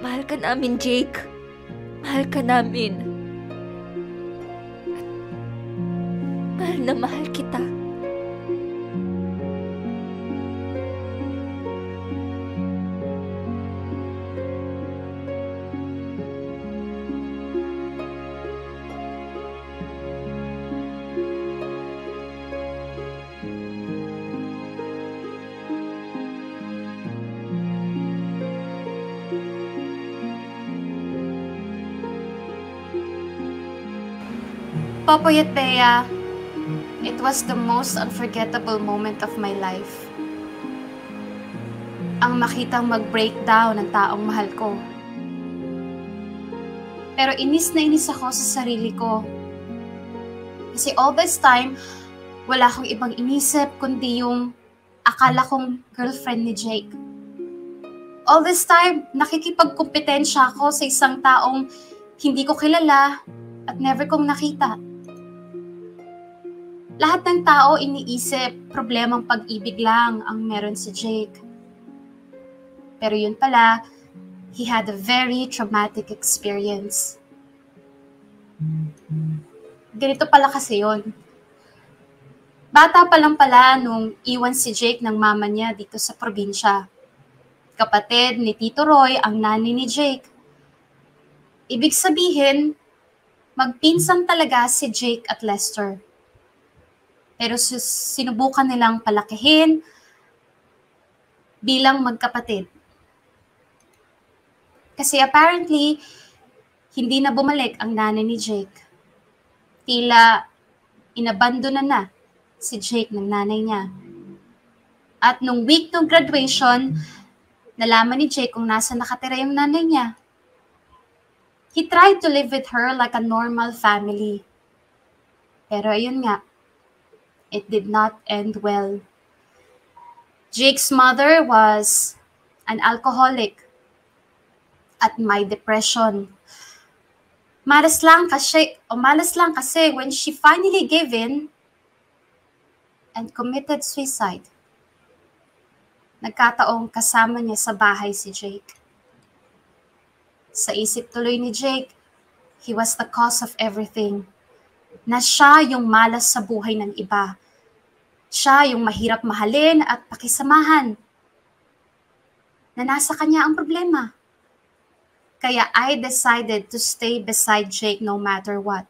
Speaker 1: Mahal ka namin, Jake. Mahal ka namin. At mahal na mahal kita.
Speaker 3: Popoy at Bea, it was the most unforgettable moment of my life. Ang makitang mag-breakdown ng taong mahal ko. Pero inis na inis ako sa sarili ko. Kasi all this time, wala akong ibang inisip kundi yung akala kong girlfriend ni Jake. All this time, nakikipagkumpetensya ako sa isang taong hindi ko kilala at never kong nakita. Lahat ng tao iniisip problemang pag-ibig lang ang meron si Jake. Pero yun pala, he had a very traumatic experience. Ganito pala kasi yun. Bata pa lang pala nung iwan si Jake ng mama niya dito sa probinsya. Kapatid ni Tito Roy ang nanay ni Jake. Ibig sabihin, magpinsan talaga si Jake at Lester. Pero sinubukan nilang palakihin bilang magkapatid. Kasi apparently, hindi na bumalik ang nanay ni Jake. Tila inabandona na si Jake ng nanay niya. At nung week ng graduation, nalaman ni Jake kung nasa nakatira yung nanay niya. He tried to live with her like a normal family. Pero ayun nga, it did not end well. Jake's mother was an alcoholic at may depression. Malas lang kasi when she finally gave in and committed suicide, nagkataong kasama niya sa bahay si Jake. Sa isip tuloy ni Jake, he was the cause of everything. Na siya yung malas sa buhay ng iba. Siya yung mahirap mahalin at pakisamahan. Na nasa kanya ang problema. Kaya I decided to stay beside Jake no matter what.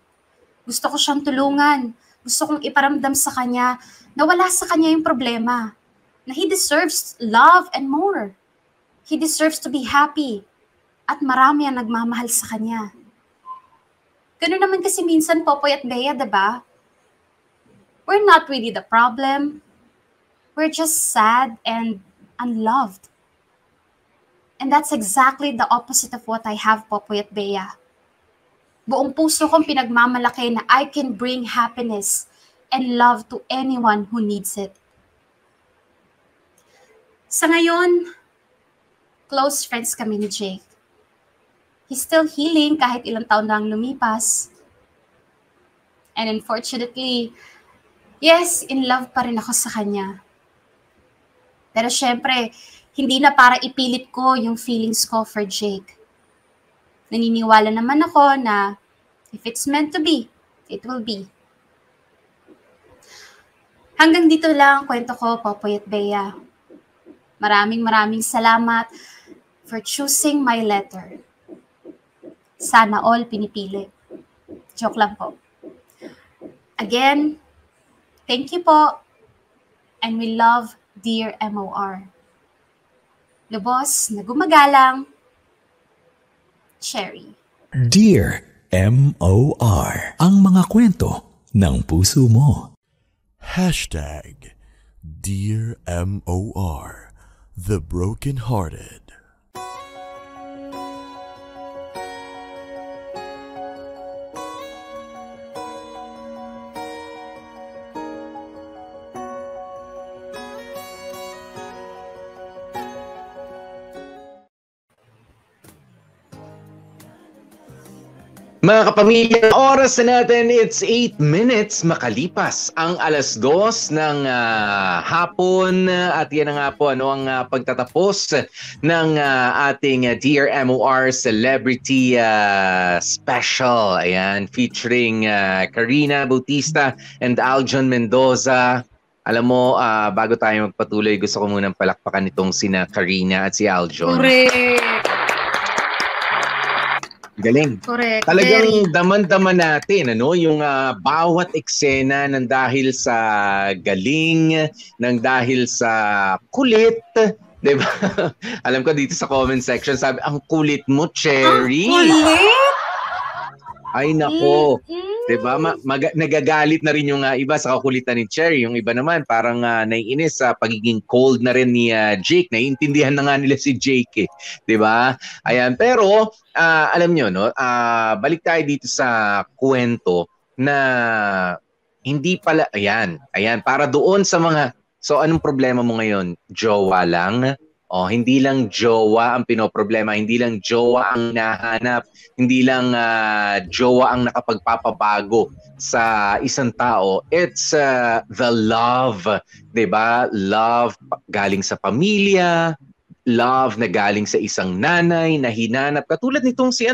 Speaker 3: Gusto ko siyang tulungan. Gusto kong iparamdam sa kanya na wala sa kanya yung problema. Na he deserves love and more. He deserves to be happy. At marami ang nagmamahal sa kanya. Ganun naman kasi minsan, Popoy at Bea, diba? We're not really the problem. We're just sad and unloved. And that's exactly the opposite of what I have, Popoy at Bea. Buong puso kong pinagmamalaki na I can bring happiness and love to anyone who needs it. Sa ngayon, close friends kami ni Jake. He's still healing kahit ilang taon na ang lumipas. And unfortunately, yes, in love pa rin ako sa kanya. Pero syempre, hindi na para ipilit ko yung feelings ko for Jake. Naniniwala naman ako na if it's meant to be, it will be. Hanggang dito lang ang kwento ko, Popoy at Bea. Maraming salamat for choosing my letter. Sana all pinipili. Joke lang po. Again, thank you po. And we love Dear MOR. Lubos na gumagalang, Cherry.
Speaker 9: Dear MOR. Ang mga kwento ng puso mo.
Speaker 10: Hashtag Dear MOR. The Brokenhearted.
Speaker 12: Mga kapamilya, oras na natin, it's 8 minutes makalipas ang 2:00 ng hapon at yan na nga po ang pagtatapos ng ating Dear MOR Celebrity Special. Ayan, featuring Karina Bautista and Aljon Mendoza. Alam mo, bago tayo magpatuloy, gusto ko munang palakpakan itong sina Karina at si Aljon.
Speaker 3: Correct!
Speaker 12: Galing.
Speaker 3: Correct.
Speaker 12: Talagang daman-daman natin yung bawat eksena ng dahil sa galing, ng dahil sa kulit, 'di ba? Alam ko dito sa comment section sabi, ang kulit mo, Cherry.
Speaker 3: Kulit?
Speaker 12: Ay nako. 'Di ba? Nagagalit na rin yung iba sa kakulitan ni Cherry. Yung iba naman parang naiinis sa pagiging cold na rin ni Jake. Naiintindihan na nga nila si Jake, 'di ba? Ayan, pero alam nyo, no? Balik tayo dito sa kwento na hindi pala, ayan, para doon sa mga, so anong problema mo ngayon? Jowa lang? Hindi lang jowa ang pinoproblema, hindi lang jowa ang hinahanap, hindi lang jowa ang nakapagpapabago sa isang tao. It's the love, 'di ba? Love galing sa pamilya, love na galing sa isang nanay na hinanap katulad nitong si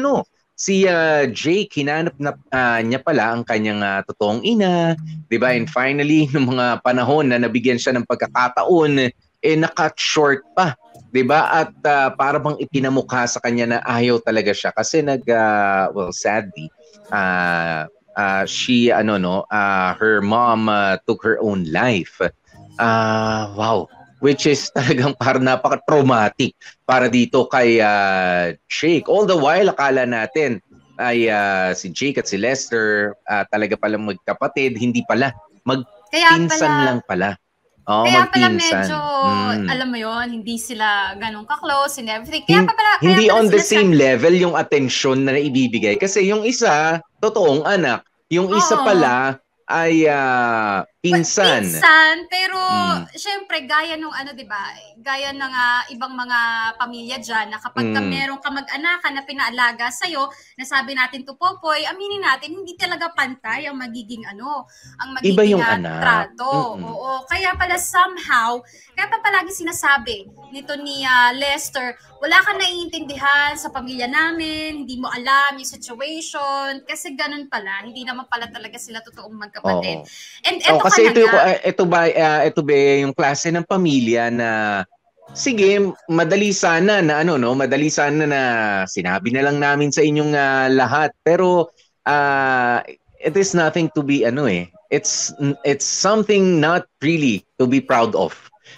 Speaker 12: Jake, hinanap na niya pala ang kanyang totoong ina, 'di ba? And finally, nung mga panahon na nabigyan siya ng pagkakataon, na-cut short pa, 'di ba? At para bang ipinamukha sa kanya na ayaw talaga siya kasi sadly, her mom took her own life. Wow. Which is talagang parang napaka-traumatic para dito kay Jake. All the while, akala natin ay si Jake at si Lester talaga pala magkapatid. Hindi pala. Magpinsan lang pala.
Speaker 3: Kaya pala medyo, alam mo yon, hindi sila ganun ka-close and everything.
Speaker 12: Hindi on the same level yung atensyon na naibibigay. Kasi yung isa, totoong anak. Yung isa pala ay pinsan.
Speaker 3: Pero syempre gaya nung diba? Gaya ng ibang mga pamilya diyan na kapag meron ka mag-anakan na pinaalaga sa iyo, nasabi natin to Popoy, aminin natin hindi talaga pantay ang magiging ang magiging
Speaker 12: iba yung
Speaker 3: trato. Oo, kaya pala somehow, kaya pa palagi sinasabi nito ni Lester, wala kang naiintindihan sa pamilya namin, hindi mo alam yung situation, kasi ganun pala, hindi naman pala talaga sila totoong magkapatid. And eto
Speaker 12: kasi ito ba yung klase ng pamilya na sige, madali sana na madali sana na sinabi na lang namin sa inyong lahat, pero it is nothing to be it's something not really to be proud of.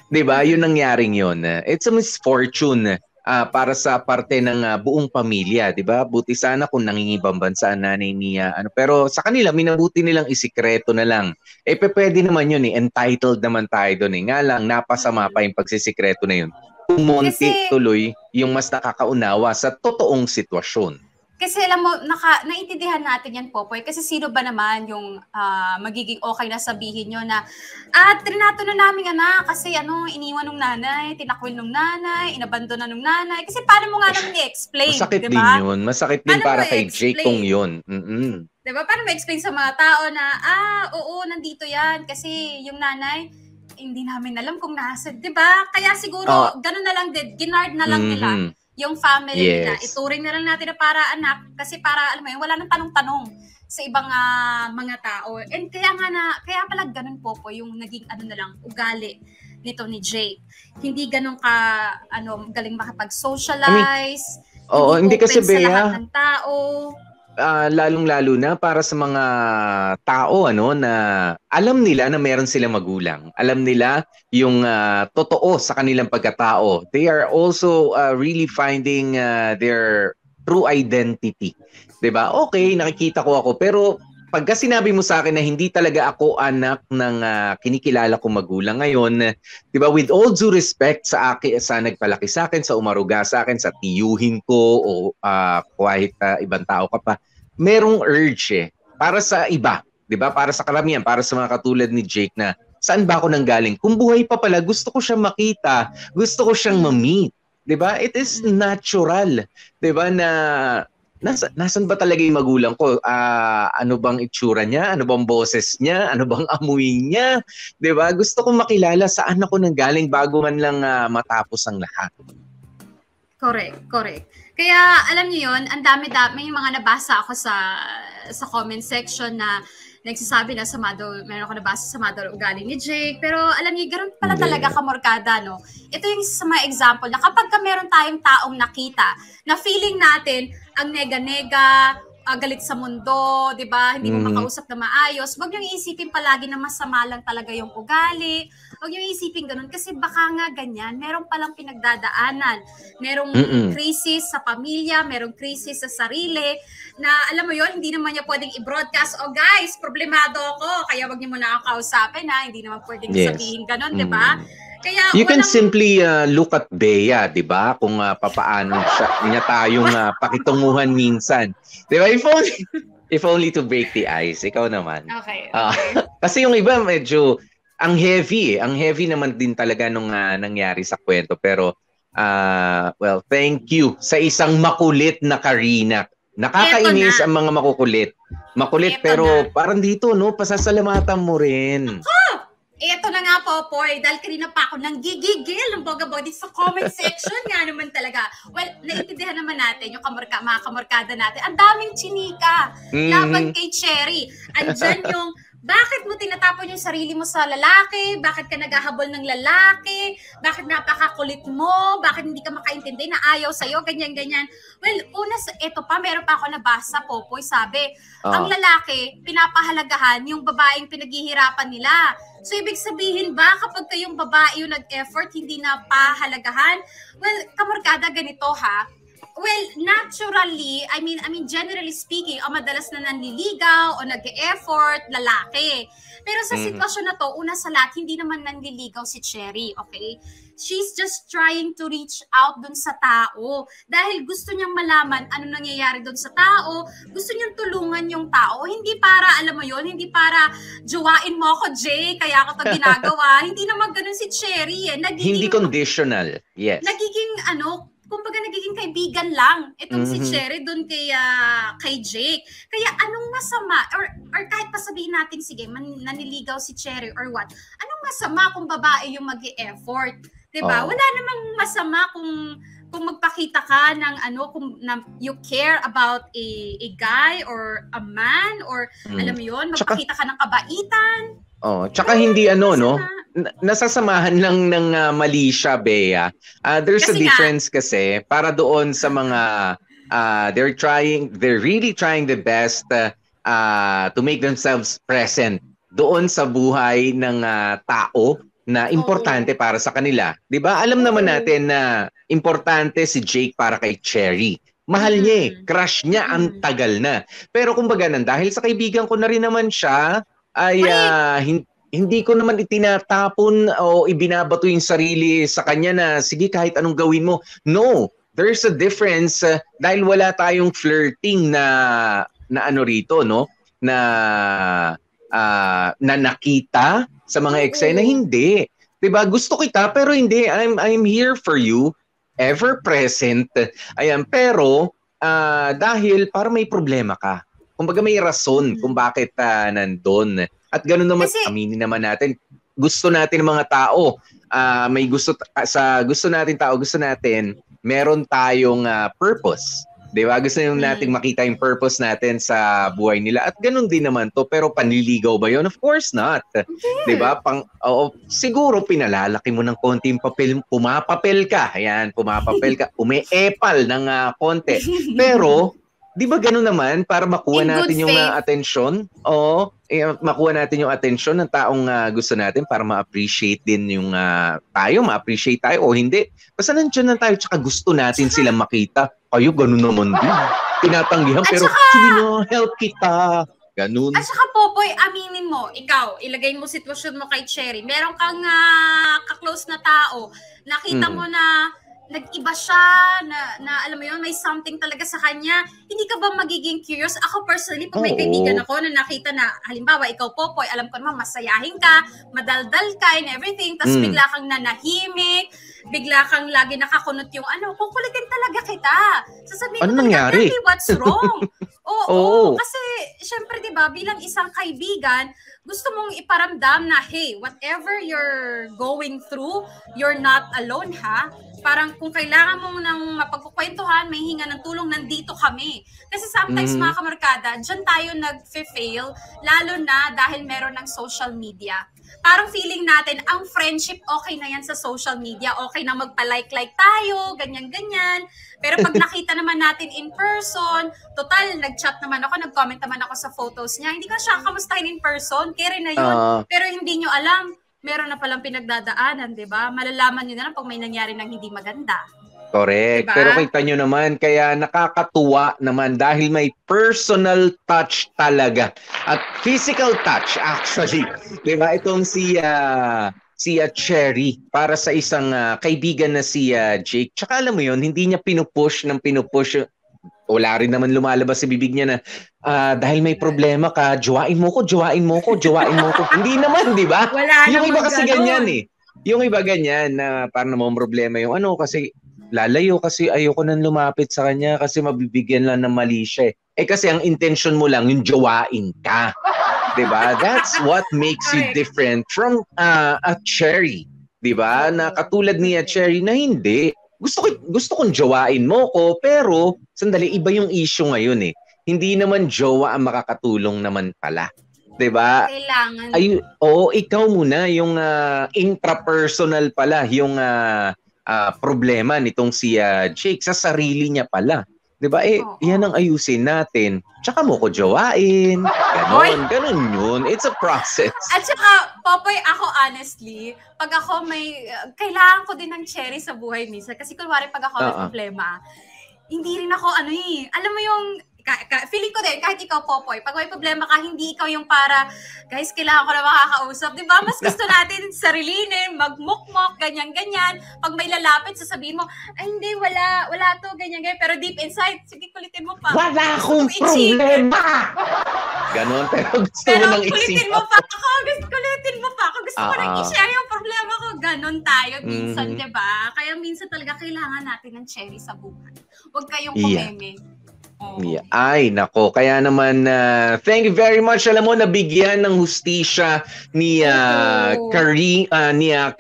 Speaker 12: 'Di ba? Yun nangyaring yun. It's a misfortune para sa parte ng buong pamilya, 'di ba? Buti sana kung nangingibang bansa ang nanay niya, pero sa kanila minabuti nilang isikreto na lang. Pwede naman yun entitled naman tayo doon Nga lang napasama pa yung pagsisikreto na yun. Kumonti tuloy yung mas nakakaunawa sa totoong sitwasyon.
Speaker 3: Kasi alam mo, naiintindihan natin yan, Popoy, kasi sino ba naman yung magiging okay na sabihin nyo na trinato na namin kasi iniwan ng nanay, tinakwil ng nanay, inabandona ng nanay. Kasi paano mo nga naman i-explain,
Speaker 12: masakit
Speaker 3: diba?
Speaker 12: Din yun. Masakit din para kay Jake kung yun.
Speaker 3: Diba? Paano mo i-explain sa mga tao na, oo, nandito yan, kasi yung nanay, hindi namin alam kung nasa, diba? Kaya siguro, ganun na lang din, ginard na lang nila yung family nila. Ituring na lang natin na para anak kasi para alam mo yun, wala nang tanong-tanong sa ibang mga tao. And kaya pala ganun po yung naging na lang ugali nito ni Jake. Hindi ganun ka galing makapag-socialize.
Speaker 12: Hindi kasi
Speaker 3: sa lahat ng tao.
Speaker 12: Lalong-lalo na para sa mga tao na alam nila na meron silang magulang. Alam nila yung totoo sa kanilang pagkatao. They are also really finding their true identity. 'Di ba? Okay, nakikita ko ako pero pagka sinabi mo sa akin na hindi talaga ako anak ng kinikilala kong magulang ngayon, 'di ba? With all due respect sa akin, sa nagpalaki sa akin, sa umaruga sa akin, sa tiyuhin ko o kahit ibang tao ka pa, merong urge para sa iba, 'di ba? Para sa karamihan, para sa mga katulad ni Jake na saan ba ako nanggaling? Kung buhay pa pala, gusto ko siyang makita, gusto ko siyang ma-meet, 'di ba? It is natural, 'di ba, na nasan ba talaga yung magulang ko? Ano bang itsura niya? Ano bang boses niya? Ano bang amoy niya? 'Di ba? Gusto kong makilala saan ako nanggaling bago man lang matapos ang lahat.
Speaker 3: Correct. Kaya alam niyo yon, ang dami-dami yung mga nabasa ako sa comment section na nagsasabi na meron ako nabasa sa mother ugali ni Jake, pero alam niyo, ganoon pala talaga kamorkada, no? Ito yung isa sa mga example na kapag meron tayong taong nakita na feeling natin ang nega-nega, galit sa mundo, 'di ba? Hindi mo makausap na maayos. Huwag niyo isipin palagi na masama lang talaga yung ugali. Huwag niyo isipin ganun kasi baka nga ganyan, meron palang pinagdadaanan. Merong crisis sa pamilya, merong crisis sa sarili na alam mo 'yon, hindi naman niya pwedeng i-broadcast. Oh guys, problemado ako, kaya wag niyo muna ako kausapin hindi naman pwedeng sabihin ganun, 'di ba? Kaya
Speaker 12: you can simply look at Bea, 'di ba? Kung papaano niya tayong pakitunguhan minsan. 'Di ba? If only to break the ice. Ikaw naman.
Speaker 3: Okay.
Speaker 12: Kasi yung iba medyo ang heavy naman din talaga nung nangyari sa kwento, pero Well, thank you sa isang makulit na Karina. Nakakainis ang mga makukulit. Makulit pero parang dito, no? Pasasalamatan mo rin.
Speaker 8: Eto na nga, Popoy, dahil kanina pa ako nang gigigil ng boga-boga sa comment section nga naman talaga. Well, naiintindihan naman natin yung mga kamorkada natin. Ang daming chinika laban kay Cherry. Andyan yung, bakit mo tinatapon yung sarili mo sa lalaki? Bakit ka naghahabol ng lalaki? Bakit napakakulit mo? Bakit hindi ka makaintindi na ayaw sa'yo? Ganyan-ganyan. Well, eto pa, meron pa ako nabasa, Popoy, sabi, ang lalaki, pinapahalagahan yung babaeng pinaghihirapan nila. So, ibig sabihin ba, kapag kayong babae yung nag-effort, hindi na pahalagahan? Well, kamorkada, ganito ha. Well, naturally, I mean generally speaking, ang madalas na nanliligaw o nag-e-effort, lalaki. Pero sa sitwasyon na to, una sa lahat, hindi naman nanliligaw si Cherry, okay? She's just trying to reach out dun sa tao. Dahil gusto niyang malaman ano nangyayari dun sa tao, gusto niyang tulungan yung tao. Hindi para, alam mo yon, hindi para jowain mo ako, Jay, kaya ako to ginagawa. Hindi naman ganun si Cherry eh.
Speaker 12: Hindi conditional, yes.
Speaker 8: Nagiging kumbaga nagiging kaibigan lang itong si Cherry doon kay Jake. Kaya anong masama or kahit pa sabihin natin sige naniligaw si Cherry or what. Anong masama kung babae yung magi-effort? 'Di ba? Wala namang masama kung magpakita ka ng kung you care about a guy or a man or alam mo 'yon, magpakita ka ng kabaitan.
Speaker 12: Tsaka hindi nasasamahan lang ng mali siya, Bea. There's a difference kasi para doon sa mga they're really trying the best to make themselves present doon sa buhay ng tao na importante para sa kanila. 'Di ba? Alam naman natin na importante si Jake para kay Cherry. Mahal niya crush niya ang tagal na. Pero kumbaga dahil sa kaibigan ko na rin naman siya, ay hindi ko naman itinatapon o ibinabato yung sarili sa kanya na sige kahit anong gawin mo. No, there's a difference dahil wala tayong flirting na rito, no? Na nakita sa mga eksena, hindi. 'Di ba? Gusto kita pero hindi. I'm here for you, ever present. Ayan, pero dahil para may problema ka. Kumbaga may rason kung bakit nandun. At ganoon naman, aminin naman natin, gusto natin ng mga tao, may gusto natin, meron tayong purpose. Di ba? Gusto natin makita yung purpose natin sa buhay nila. At ganoon din naman to, pero panliligaw ba yun? Of course not. Di ba? Siguro pinalalaki mo ng konti yung papel, pumapapel ka. Ayan, pumapapel ka, umeepal ng konti. Pero, di ba gano'n naman para makuha natin yung atensyon? Makuha natin yung atensyon ng taong gusto natin para ma-appreciate din yung ma-appreciate tayo o hindi. Basta nandiyan na tayo tsaka gusto natin silang makita. Kayo gano'n naman din. Tinatanggihan pero sige no, help kita. Ganun.
Speaker 8: At saka Popoy, aminin mo, ikaw, ilagay mo sitwasyon mo kay Cherry. Meron kang ka-close na tao, nakita mo na nag-iba siya, na alam mo yun, may something talaga sa kanya, hindi ka ba magiging curious? Ako personally, pag may kaibigan ako na nakita na, halimbawa, ikaw Popoy, alam ko naman, masayahin ka, madaldal ka and everything, tapos bigla kang nanahimik, bigla kang lagi nakakunot yung kukulitin talaga kita. Sasabihin
Speaker 12: ano
Speaker 8: mo
Speaker 12: nangyari?
Speaker 8: What's wrong? Oo, kasi syempre 'di ba, bilang isang kaibigan, gusto mong iparamdam na hey, whatever you're going through, you're not alone ha. Parang kung kailangan mo ng mapagkukwentuhan, may hinga ng tulong, nandito kami. Kasi sometimes mga kamarkada, dyan tayo nag-fail, lalo na dahil meron ng social media. Parang feeling natin, ang friendship, okay na yan sa social media. Okay na magpa-like-like tayo, ganyan-ganyan. Pero pag nakita naman natin in person, total, nag-chat naman ako, nag-comment naman ako sa photos niya. Hindi ko siya kamustahin in person, kere na yun. Pero hindi nyo alam, meron na palang pinagdadaanan, di ba? Malalaman nyo na lang pag may nangyari ng hindi maganda.
Speaker 12: Correct. Diba? Pero kita nyo naman, kaya nakakatuwa naman dahil may personal touch talaga. At physical touch, actually. Diba? Itong si Cherry para sa isang kaibigan na si Jake. Tsaka alam mo yun, hindi niya pinupush. Wala rin naman lumalabas sa bibig niya na dahil may problema ka, jowain mo ko. Hindi naman, di ba? Yung iba kasi ganyan eh. Yung iba ganyan na parang namang problema yung kasi lalayo kasi ayoko nang lumapit sa kanya kasi mabibigyan lang ng mali siya. Kasi ang intention mo lang yung jowain ka. 'Di ba? That's what makes you different from a Cherry. 'Di ba? Na katulad niya Cherry na hindi. Gusto kong jowain mo ko, pero sandali, iba yung issue ngayon eh. Hindi naman jowa ang makakatulong naman pala. 'Di ba?
Speaker 3: Kailangan.
Speaker 12: Ikaw muna yung intrapersonal pala, yung problema nitong si Jake sa sarili niya pala. 'Di ba? Yan ang ayusin natin. Tsaka mo ko jowain. Ganon yun. It's a process.
Speaker 3: At saka, Popoy, ako honestly, pag ako kailangan ko din ng Cherry sa buhay minsan. Kasi kunwari pag ako may problema, hindi rin ako alam mo yung, feeling ko din, kahit ikaw, Popoy, pag may problema ka, hindi ikaw yung para, guys, kailangan ko na makakausap. Di ba? Mas gusto natin sarilinin, magmukmok, ganyan-ganyan. Pag may lalapit, sasabihin mo, ay hindi, wala to, ganyan-ganyan. Pero deep inside, sige, kulitin mo pa.
Speaker 12: Wala akong problema! Ganon, pero gusto mo nang
Speaker 3: kulitin mo pa ako. Kulitin mo pa ako. Gusto ko nang i-share yung problema ko. Ganon tayo minsan, di ba? Kaya minsan talaga kailangan natin ng Cherry sa buhay. Huwag kayong kumeme.
Speaker 12: Ay, nako. Kaya naman, thank you very much. Alam mo, nabigyan ng hustisya ni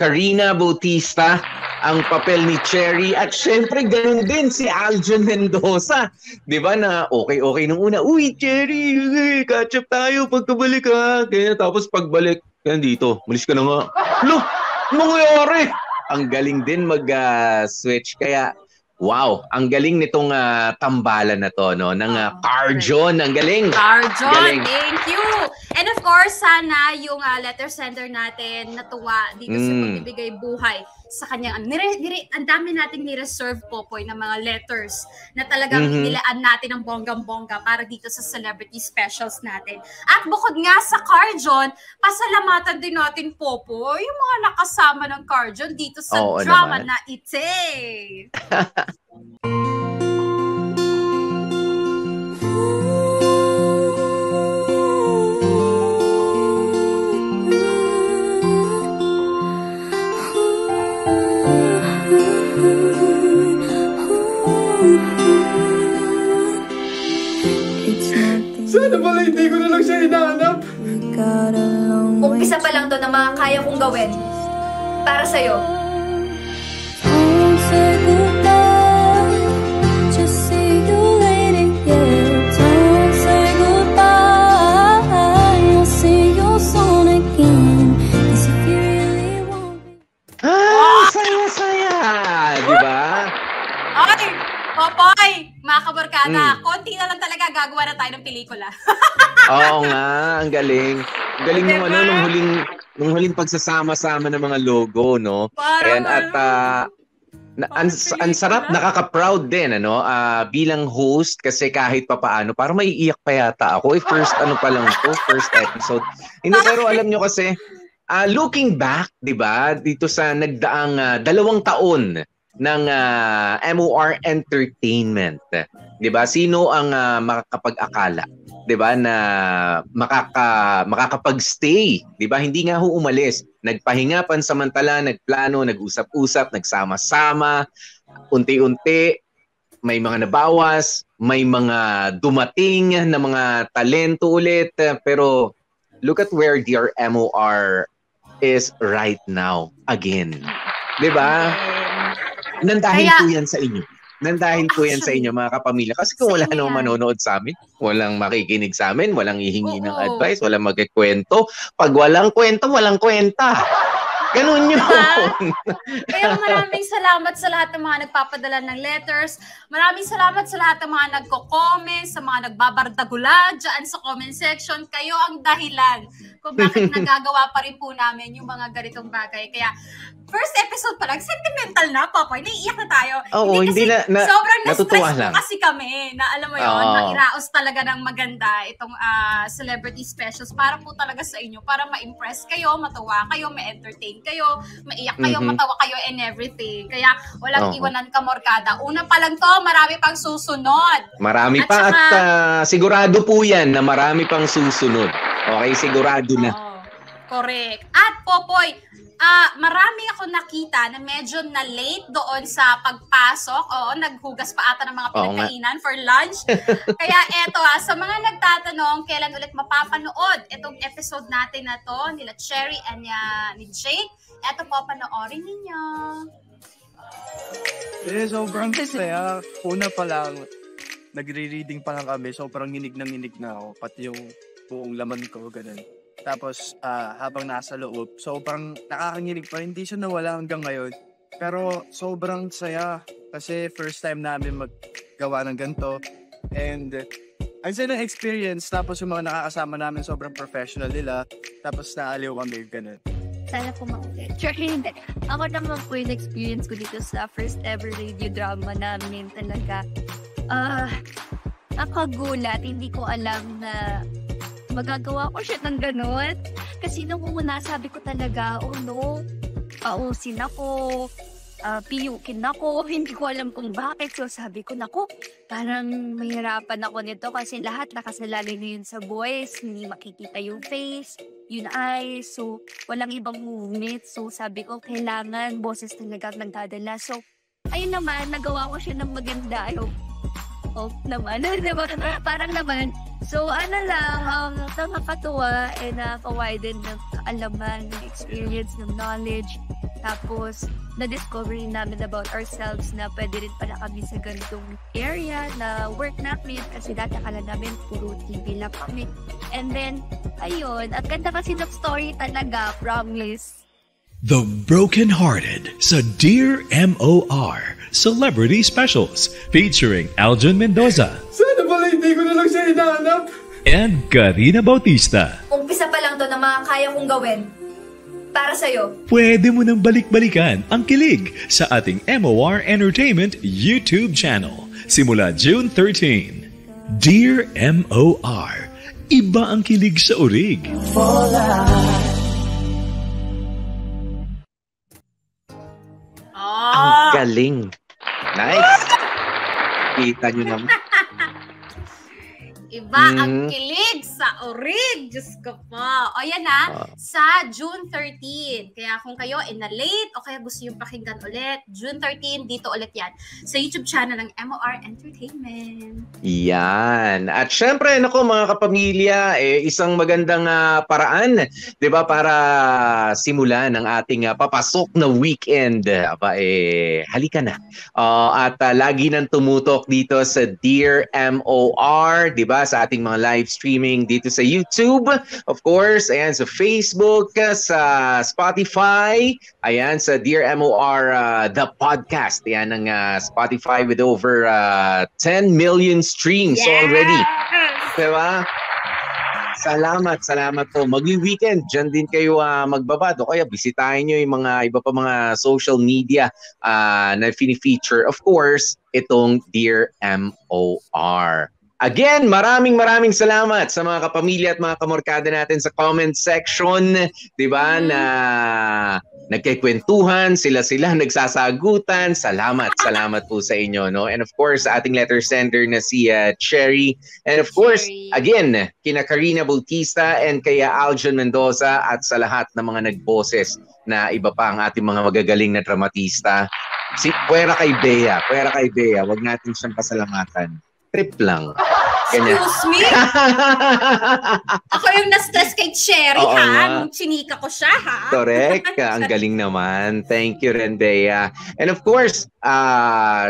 Speaker 12: Karina Bautista ang papel ni Cherry. At syempre, ganun din si Aljon Mendoza. Di ba na okay nung una. Uy, Cherry, catch up tayo pagkabalik ha. Kaya tapos pagbalik, dito, malis ka na nga. Look, nangyari? Ang galing din mag-switch. Kaya, wow, ang galing nitong tambalan na to, no? Ng Carjon, ang galing.
Speaker 3: Carjon, thank you. And of course, sana yung letter sender natin natuwa dito sa pagbibigay buhay sa kanyang, ang dami nating ni-reserve, Popoy, ng mga letters na talagang nilaan natin ng bonggang-bongga para dito sa celebrity specials natin. At bukod nga sa Carjon, pasalamatan din natin, Popoy, yung mga nakasama ng Carjon dito sa drama na Ite.
Speaker 6: Sana pala hindi ko na lang siya hinahanap.
Speaker 1: Umpisa pa lang to na mga kaya kong gawin para sa'yo.
Speaker 12: Saya-saya! Diba?
Speaker 3: Okay, Popoy, mga kabarkada, konti na lang talaga gagawa na tayo ng pelikula.
Speaker 12: Oo nga, ang galing. Ang galing diba? nung huling pagsasama-sama ng mga logo, no? Ayan, at ang sarap, nakaka-proud din, ano? Bilang host, kasi kahit papaano, parang maiiyak pa yata ako. First episode. Hindi, pero alam nyo kasi, looking back, 'di ba? Dito sa nagdaang 2 taon ng MOR Entertainment, 'di ba? Sino ang makakapag-akala, 'di ba, na makakapag-stay, 'di ba? Hindi nga ho umalis. Nagpahinga pansamantala, nagplano, nag-usap-usap, nagsama-sama, unti-unti may mga nabawas, may mga dumating na mga talento ulit, pero look at where dear MOR is right now again. 'Di ba? Nandahin po yan sa inyo. Nandahin po yan sa inyo, mga kapamilya. Kasi kung wala namang manonood sa amin, walang makikinig sa amin, walang hihingi ng advice, walang magkikwento. Pag walang kwento, walang kwenta. Ganun yun.
Speaker 3: Kaya maraming salamat sa lahat ng mga nagpapadala ng letters. Maraming salamat sa lahat ng mga nagko-comment, sa mga nagbabardagula dyan sa comment section. Kayo ang dahilan kung bakit nagagawa pa rin po namin yung mga ganitong bagay. Kaya first episode pa lang, sentimental na, Popoy. Naiiyak na tayo.
Speaker 12: Oo, hindi na
Speaker 3: sobrang
Speaker 12: natutuwa
Speaker 3: na-stress
Speaker 12: lang.
Speaker 3: kasi kami na alam mo yun, mairaos talaga ng maganda itong celebrity specials para po talaga sa inyo, para ma-impress kayo, matawa kayo, ma-entertain kayo, maiyak kayo, matawa kayo, and everything. Kaya walang iwanan ka, Morgada. Una pa lang to, marami pang susunod.
Speaker 12: Marami pa at sigurado po yan na marami pang susunod. Okay, sigurado na.
Speaker 3: Correct. At Popoy, Marami ako nakita na medyo na late doon sa pagpasok. Oo, naghugas pa ata ng mga pinagkainan for lunch. Kaya eto sa mga nagtatanong kailan ulit mapapanood itong episode natin na to nila Cherry and ni Jake, eto po panoorin ninyo.
Speaker 13: Sobrang saya. Una pa lang, nagre-reading pa lang kami. Sobrang nginig na ako. Pati yung buong laman ko, ganun. Tapos, habang nasa loob, sobrang nakakanginig pa. Hindi siya nawala hanggang ngayon. Pero, sobrang saya. Kasi first time namin maggawa ng ganito. And, ang saya ng experience. Tapos, yung mga nakakasama namin, sobrang professional nila. Tapos, naaliw kami, ganun.
Speaker 1: Sana po makulit. Hindi. Ako naman po yung experience ko dito sa first ever radio drama namin talaga. Nakagulat. Hindi ko alam na magagawa ko siya ng ganun. Kasi nung una, sabi ko talaga, oh no, pausin ako, piyukin ako, hindi ko alam kung bakit. So sabi ko, naku, parang mahirapan ako nito kasi lahat nakasalalay na yun sa voice, hindi makikita yung face, yung eyes, so walang ibang movement. So sabi ko, kailangan boses talaga nagdadala. So ayun naman, nagawa ko siya ng maganda. Hope naman, diba? Parang naman. So, nakakatuwa and nakaka-widen ng kaalaman, ng experience, ng knowledge. Tapos, na-discover namin about ourselves na pwede rin pala kami sa ganitong area na work namin kasi dati akala namin puro TV lang kami. And then, ayun, at ganda kasi ng story talaga, promise.
Speaker 9: The Broken Hearted sa Dear MOR Celebrity Specials featuring Aljon Mendoza.
Speaker 13: Sana pala hindi ko na lang siya hinahanap.
Speaker 9: And Karina Bautista.
Speaker 1: Umpisa pa lang to na mga kaya kong gawin para sa'yo.
Speaker 9: Pwede mo nang balik-balikan ang kilig sa ating MOR Entertainment YouTube channel simula June 13. Dear MOR, iba ang kilig sa orig.
Speaker 12: Ang galing. Nice. Kita nyo naman.
Speaker 3: Iba ang kilig sa orig. Diyos ko po. O yan sa June 13. Kaya kung kayo na-late o kaya gusto yung pakinggan ulit, June 13, dito ulit yan. Sa YouTube channel ng MOR Entertainment.
Speaker 12: Yan. At syempre, nako mga kapamilya, isang magandang paraan, 'di ba, para simulan ang ating papasok na weekend. Halika na. At lagi nang tumutok dito sa Dear MOR, 'di ba? Sa ating mga live streaming dito sa YouTube, of course, ayan, sa Facebook, sa Spotify, ayan, sa Dear MOR, the podcast, ayan, ng Spotify with over 10 million streams already. Diba? Salamat po. Magwi-weekend, dyan din kayo magbabad o kaya bisitahin nyo yung mga iba pa mga social media na fini-feature, of course, itong Dear MOR. Again, maraming salamat sa mga kapamilya at mga kamorkada natin sa comment section, 'di ba? Na nagkikwentuhan, sila nagsasagutan. Salamat po sa inyo, no? And of course, sa ating letter sender na si Cherry, and of course, again, kina Karina Bautista and kaya Aljon Mendoza at sa lahat ng mga nagboses na iba pa ang ating mga magagaling na dramatista. Pwera kay Bea, wag natin siyang pasalamatan. Trip lang. Ganyan.
Speaker 3: Excuse me? Ako yung na-stress kay Cherry, Nung chinika ko siya, ha?
Speaker 12: Correct. Ang galing naman. Thank you, Bea. And of course,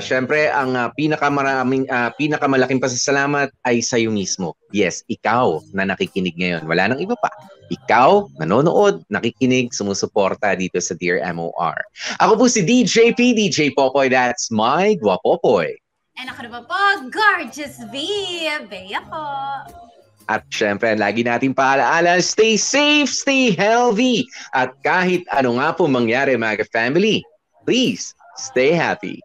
Speaker 12: syempre, ang pinakamalaking pasasalamat ay sa'yo mismo. Yes, ikaw na nakikinig ngayon. Wala nang iba pa. Ikaw, nanonood, nakikinig, sumusuporta dito sa Dear MOR. Ako po si DJ P, DJ Popoy. That's my Guapopoy.
Speaker 3: And ako naman po, Gorgeous V. Bea po.
Speaker 12: At syempre, lagi natin paalaala, stay safe, stay healthy. At kahit ano nga po mangyari, mga family, please stay happy.